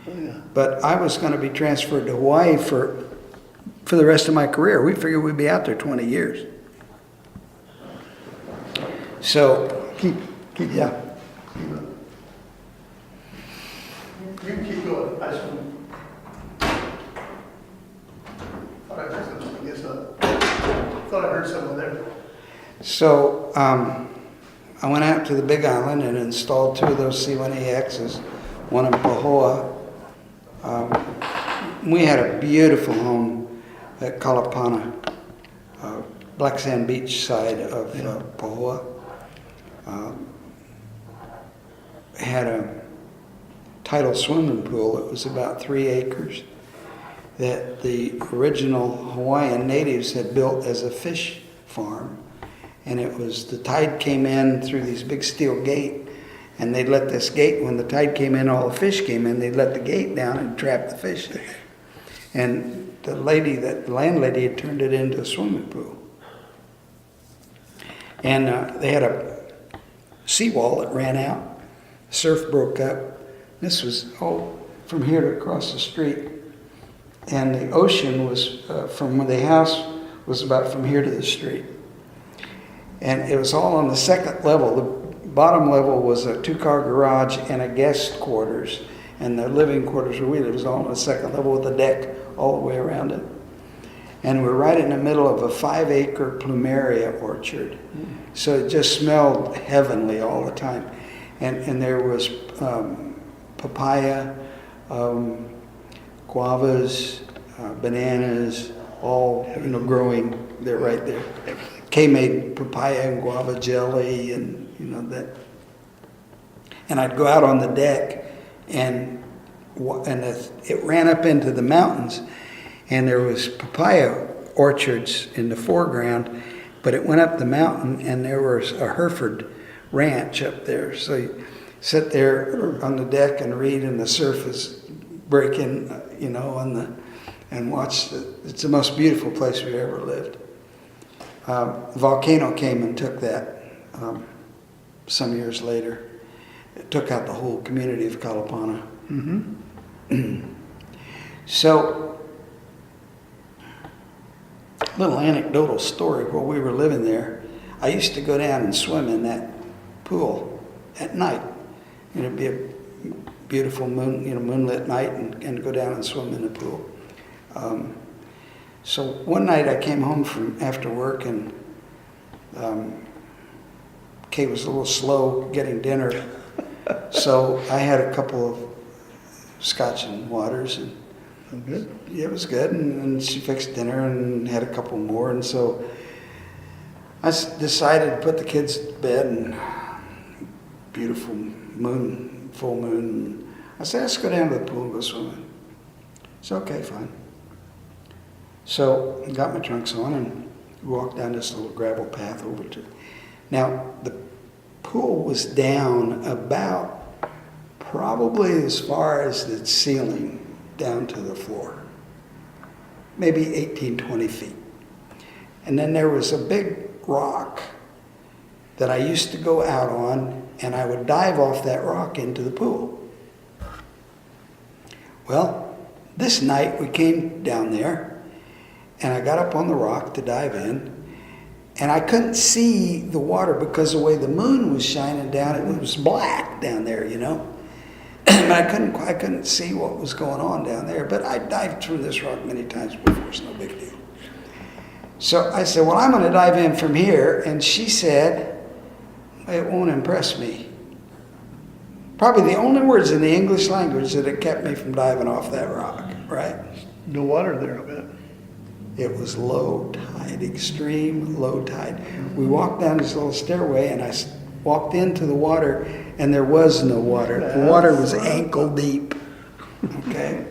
Oh, yeah. But I was going to be transferred to Hawaii for the rest of my career. We figured we'd be out there 20 years. So Keep yeah. going. You can keep going. I just thought I heard something. I guess not. Thought I heard someone there. So I went out to the Big Island and installed 2 of those C1EXs, one in Pahoa. We had a beautiful home at Kalapana, Black Sand Beach side of Pahoa. Had a tidal swimming pool. It was about 3 acres that the original Hawaiian natives had built as a fish farm. And it was, the tide came in through these big steel gate, and they'd let this gate, when the tide came in, all the fish came in, they'd let the gate down and trap the fish in there. And the landlady had turned it into a swimming pool. And they had a seawall that ran out. Surf broke up. This was from here to across the street. And the ocean was from where the house was about from here to the street. And it was all on the second level. The bottom level was a 2-car garage and a guest quarters. And the living quarters where we lived was all on the second level with a deck all the way around it. And we're right in the middle of a 5-acre plumeria orchard. So it just smelled heavenly all the time. And there was papaya, guavas, bananas, all growing there, right there. Kay made papaya and guava jelly, and that. And I'd go out on the deck, and it ran up into the mountains, and there was papaya orchards in the foreground, but it went up the mountain, and there was a Hereford ranch up there. So you sit there on the deck and read, and the surf is breaking, and watch. It's the most beautiful place we've ever lived. Volcano came and took that some years later. It took out the whole community of Kalapana. So, little anecdotal story. While we were living there, I used to go down and swim in that pool at night. And it'd be a beautiful moonlit night, and go down and swim in the pool. So one night I came home from after work, and Kate was a little slow getting dinner, so I had a couple of scotch and waters, and Good. it was good. And she fixed dinner and had a couple more, and so I decided to put the kids to bed. And beautiful moon, full moon. I said, let's go down to the pool and go swimming. It's okay, fine. So I got my trunks on and walked down this little gravel path over to. Now the pool was down about probably as far as the ceiling down to the floor, maybe 18, 20 feet. And then there was a big rock that I used to go out on, and I would dive off that rock into the pool. Well, this night we came down there, and I got up on the rock to dive in, and I couldn't see the water because the way the moon was shining down, it was black down there, you know. But I couldn't see what was going on down there. But I dived through this rock many times before. It's no big deal. So I said, well, I'm going to dive in from here. And she said, it won't impress me. Probably the only words in the English language that had kept me from diving off that rock, right? No water there, I bet. It was low tide, extreme low tide. We walked down this little stairway, and I walked into the water, and there was no water. The water was ankle deep. Okay?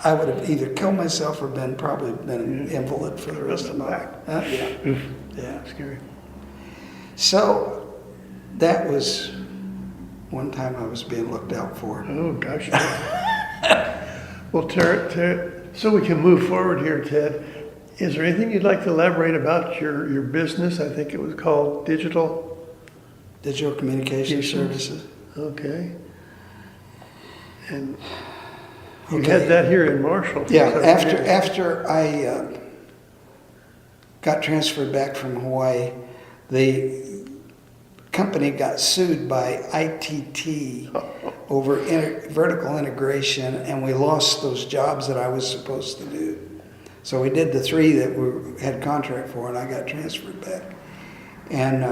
I would have either killed myself or probably been an invalid for the rest of my life. Yeah. Scary. So that was one time I was being looked out for. Oh, gosh. Well, so we can move forward here, Ted. Is there anything you'd like to elaborate about your business? I think it was called Digital Communication Services. Okay. And you had that here in Marshall. Yeah, after I got transferred back from Hawaii, the company got sued by ITT over vertical integration, and we lost those jobs that I was supposed to do. So we did the 3 that we had contract for, and I got transferred back. And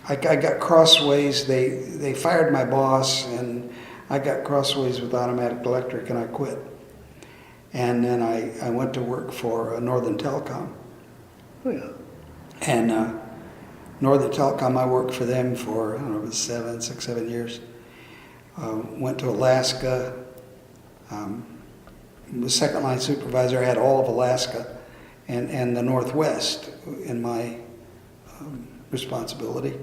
I got crossways. They fired my boss, and I got crossways with Automatic Electric, and I quit. And then I went to work for Northern Telecom. Oh, yeah. And Northern Telecom, I worked for them for, I don't know, it was 7 years. Went to Alaska. Was second line supervisor. I had all of Alaska and the Northwest in my responsibility.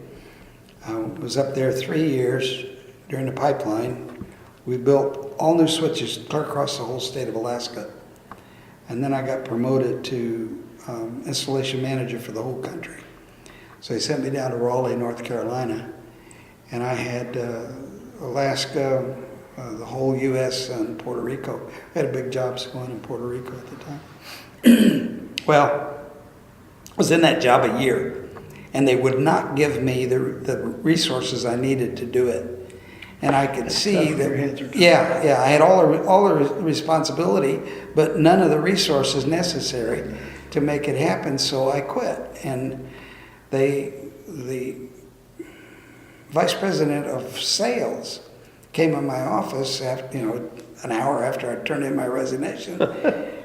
I was up there 3 years during the pipeline. We built all new switches clear across the whole state of Alaska. And then I got promoted to installation manager for the whole country. So he sent me down to Raleigh, North Carolina, and I had Alaska, the whole U.S. and Puerto Rico. I had big jobs going in Puerto Rico at the time. Well, I was in that job a year, and they would not give me the resources I needed to do it. And I could see that, yeah, I had all the responsibility, but none of the resources necessary to make it happen, so I quit. And the vice president of sales came in my office after, an hour after I turned in my resignation,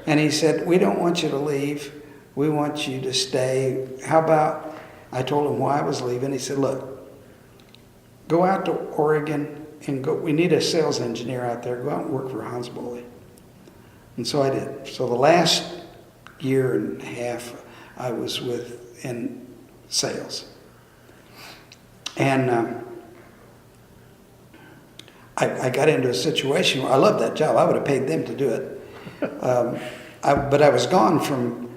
and he said, "We don't want you to leave. We want you to stay. How about," I told him why I was leaving. He said, "Look, go out to Oregon and go. We need a sales engineer out there. Go out and work for Hans Bohle." And so I did. So the last year and a half I was in sales. And I got into a situation where I loved that job. I would have paid them to do it. But I was gone from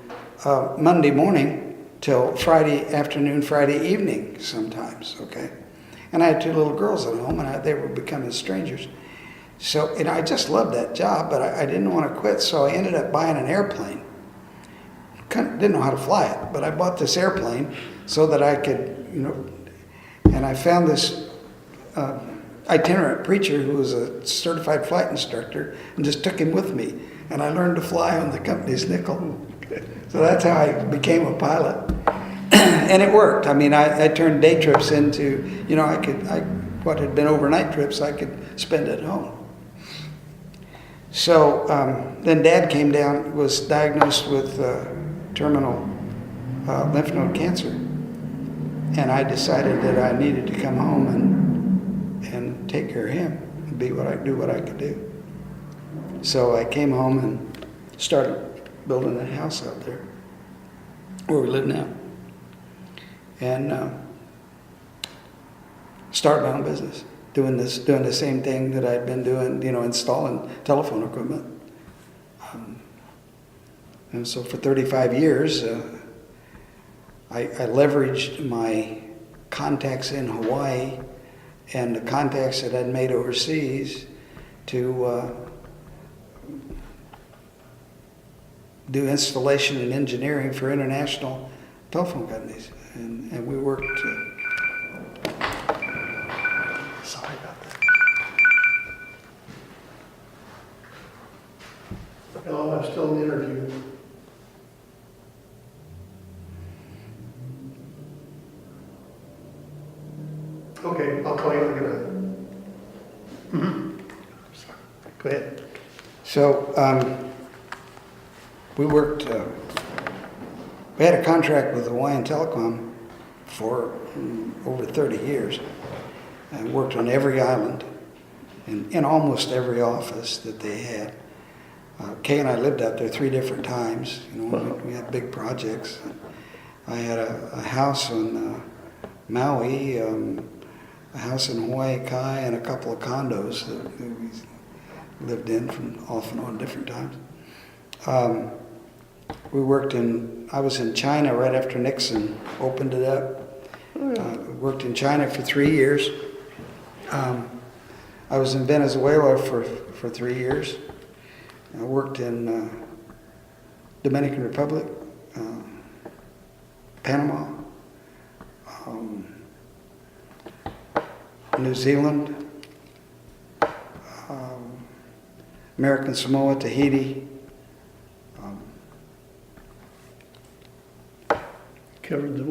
Monday morning till Friday afternoon, Friday evening sometimes, okay? And I had 2 little girls at home, and they were becoming strangers. So, and I just loved that job, but I didn't want to quit, so I ended up buying an airplane. Didn't know how to fly it, but I bought this airplane so that I could, and I found this itinerant preacher who was a certified flight instructor and just took him with me. And I learned to fly on the company's nickel. So that's how I became a pilot. And it worked. I mean, I turned day trips into, what had been overnight trips, I could spend at home. So then Dad came down, was diagnosed with terminal lymph node cancer. And I decided that I needed to come home and take care of him and do what I could do. So I came home and started building that house out there where we live now. And started my own business, doing the same thing that I'd been doing, installing telephone equipment. And so for 35 years, I leveraged my contacts in Hawaii and the contacts that I'd made overseas to do installation and engineering for international telephone companies. And we worked... Sorry about that. Hello, I'm still in the interview. Okay, I'll call you in a minute. Mm-hmm. Sorry. Go ahead. So we worked, we had a contract with Hawaiian Telecom for over 30 years. I worked on every island and in almost every office that they had. Kay and I lived out there 3 different times. We had big projects. I had a house on Maui, a house in Hawaii Kai, and a couple of condos that we lived in from off and on different times. I was in China right after Nixon opened it up. Worked in China for 3 years. I was in Venezuela for 3 years. I worked in Dominican Republic, Panama, New Zealand, American Samoa, Tahiti. Covered the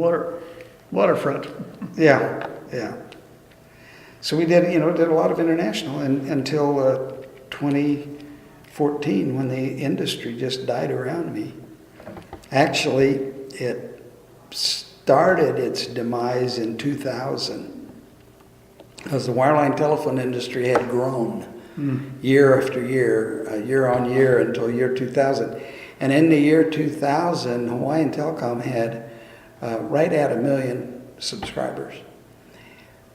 waterfront. Yeah. So we did a lot of international until 2014 when the industry just died around me. Actually, it started its demise in 2000 because the wireline telephone industry had grown year after year on year until year 2000. And in the year 2000, Hawaiian Telecom had right at 1 million subscribers.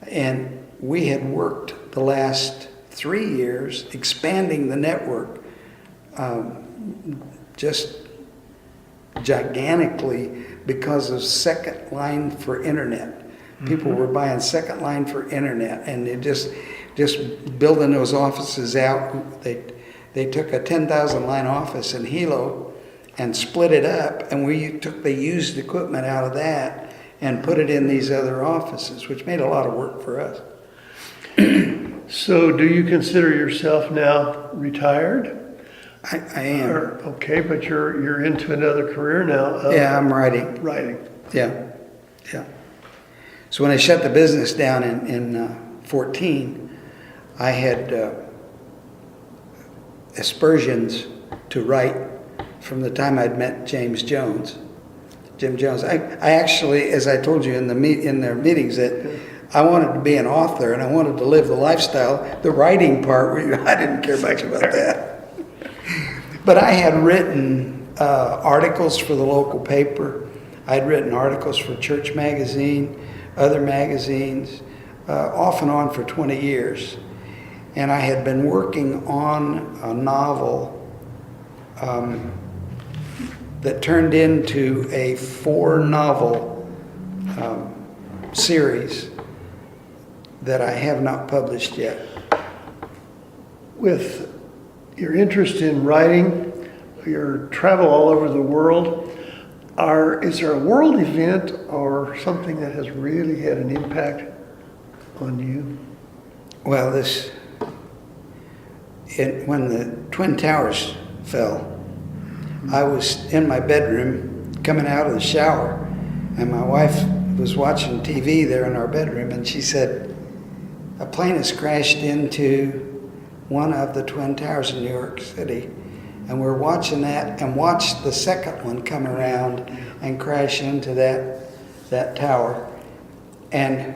And we had worked the last 3 years expanding the network just gigantically because of second line for internet. People were buying second line for internet, and they just building those offices out. They took a 10,000 line office in Hilo and split it up, and we took the used equipment out of that and put it in these other offices, which made a lot of work for us. So do you consider yourself now retired? I am. Okay, but you're into another career now. Yeah, I'm writing. Writing. Yeah. So when I shut the business down in 14, I had aspersions to write from the time I'd met Jim Jones. I actually, as I told you in their meetings, that I wanted to be an author and I wanted to live the lifestyle. The writing part, I didn't care much about that. But I had written articles for the local paper. I'd written articles for Church Magazine, other magazines, off and on for 20 years. And I had been working on a novel that turned into a 4-novel series that I have not published yet. With your interest in writing, your travel all over the world, is there a world event or something that has really had an impact on you? Well, when the Twin Towers fell, I was in my bedroom coming out of the shower, and my wife was watching TV there in our bedroom, and she said, a plane has crashed into one of the Twin Towers in New York City. And we're watching that and watched the second one come around and crash into that tower. And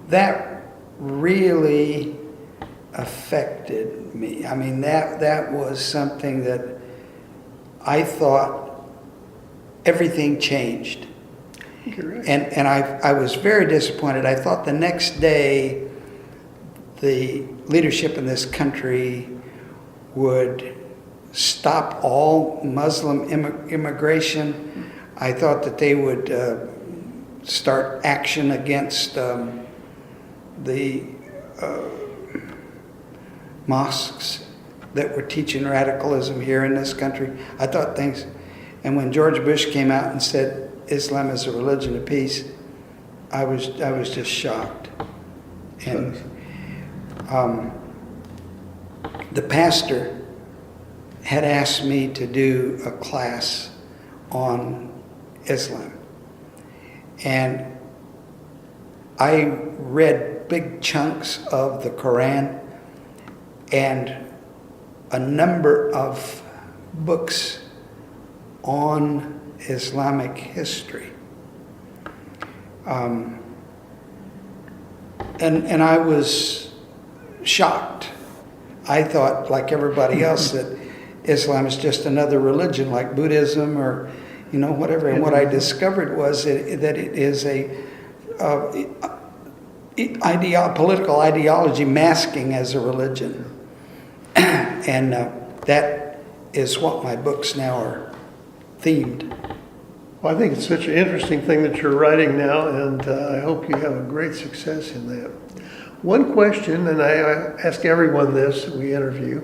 that really affected me. I mean, that was something that I thought everything changed. Right. And I was very disappointed. I thought the next day the leadership in this country would stop all Muslim immigration. I thought that they would start action against the mosques that were teaching radicalism here in this country. I thought things, and when George Bush came out and said Islam is a religion of peace, I was just shocked. And the pastor had asked me to do a class on Islam. And I read big chunks of the Quran and a number of books on Islamic history. And I was shocked. I thought, like everybody else, that Islam is just another religion like Buddhism or, whatever. And what I discovered was that it is a political ideology masking as a religion. And that is what my books now are themed. Well, I think it's such an interesting thing that you're writing now, and I hope you have a great success in that. One question, and I ask everyone this that we interview,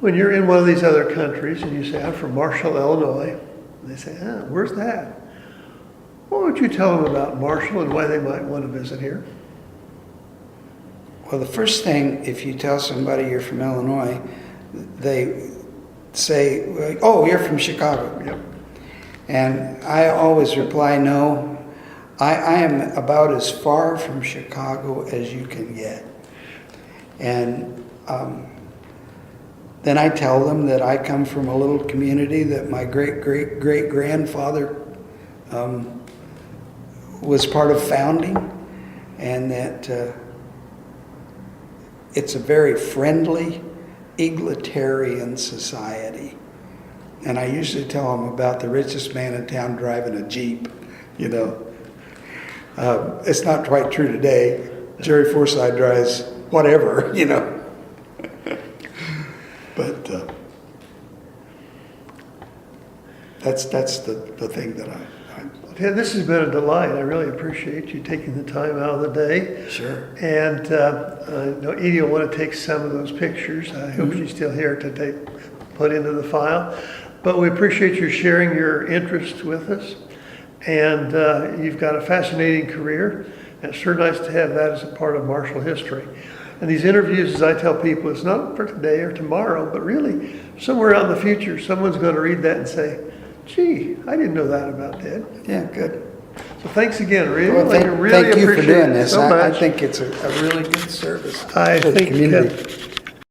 when you're in one of these other countries and you say, I'm from Marshall, Illinois, and they say, where's that? What would you tell them about Marshall and why they might want to visit here? Well, the first thing, if you tell somebody you're from Illinois, they say, oh, you're from Chicago. Yep. And I always reply, no, I am about as far from Chicago as you can get. And then I tell them that I come from a little community that my great-great-great-grandfather was part of founding, and that it's a very friendly, egalitarian society. And I usually tell them about the richest man in town driving a Jeep, It's not quite true today. Jerry Forsythe drives whatever, But that's the thing that I Ted, this has been a delight. I really appreciate you taking the time out of the day. Sure. And I know Edie will want to take some of those pictures. I hope she's still here to put into the file. But we appreciate you sharing your interest with us. And you've got a fascinating career. And it's sure nice to have that as a part of Marshall history. And these interviews, as I tell people, it's not for today or tomorrow, but really somewhere out in the future, someone's going to read that and say, gee, I didn't know that about Ted. Yeah, good. So thanks again, really. Well, thank you for appreciate doing it this. so I much. think it's a really good service I to the think community.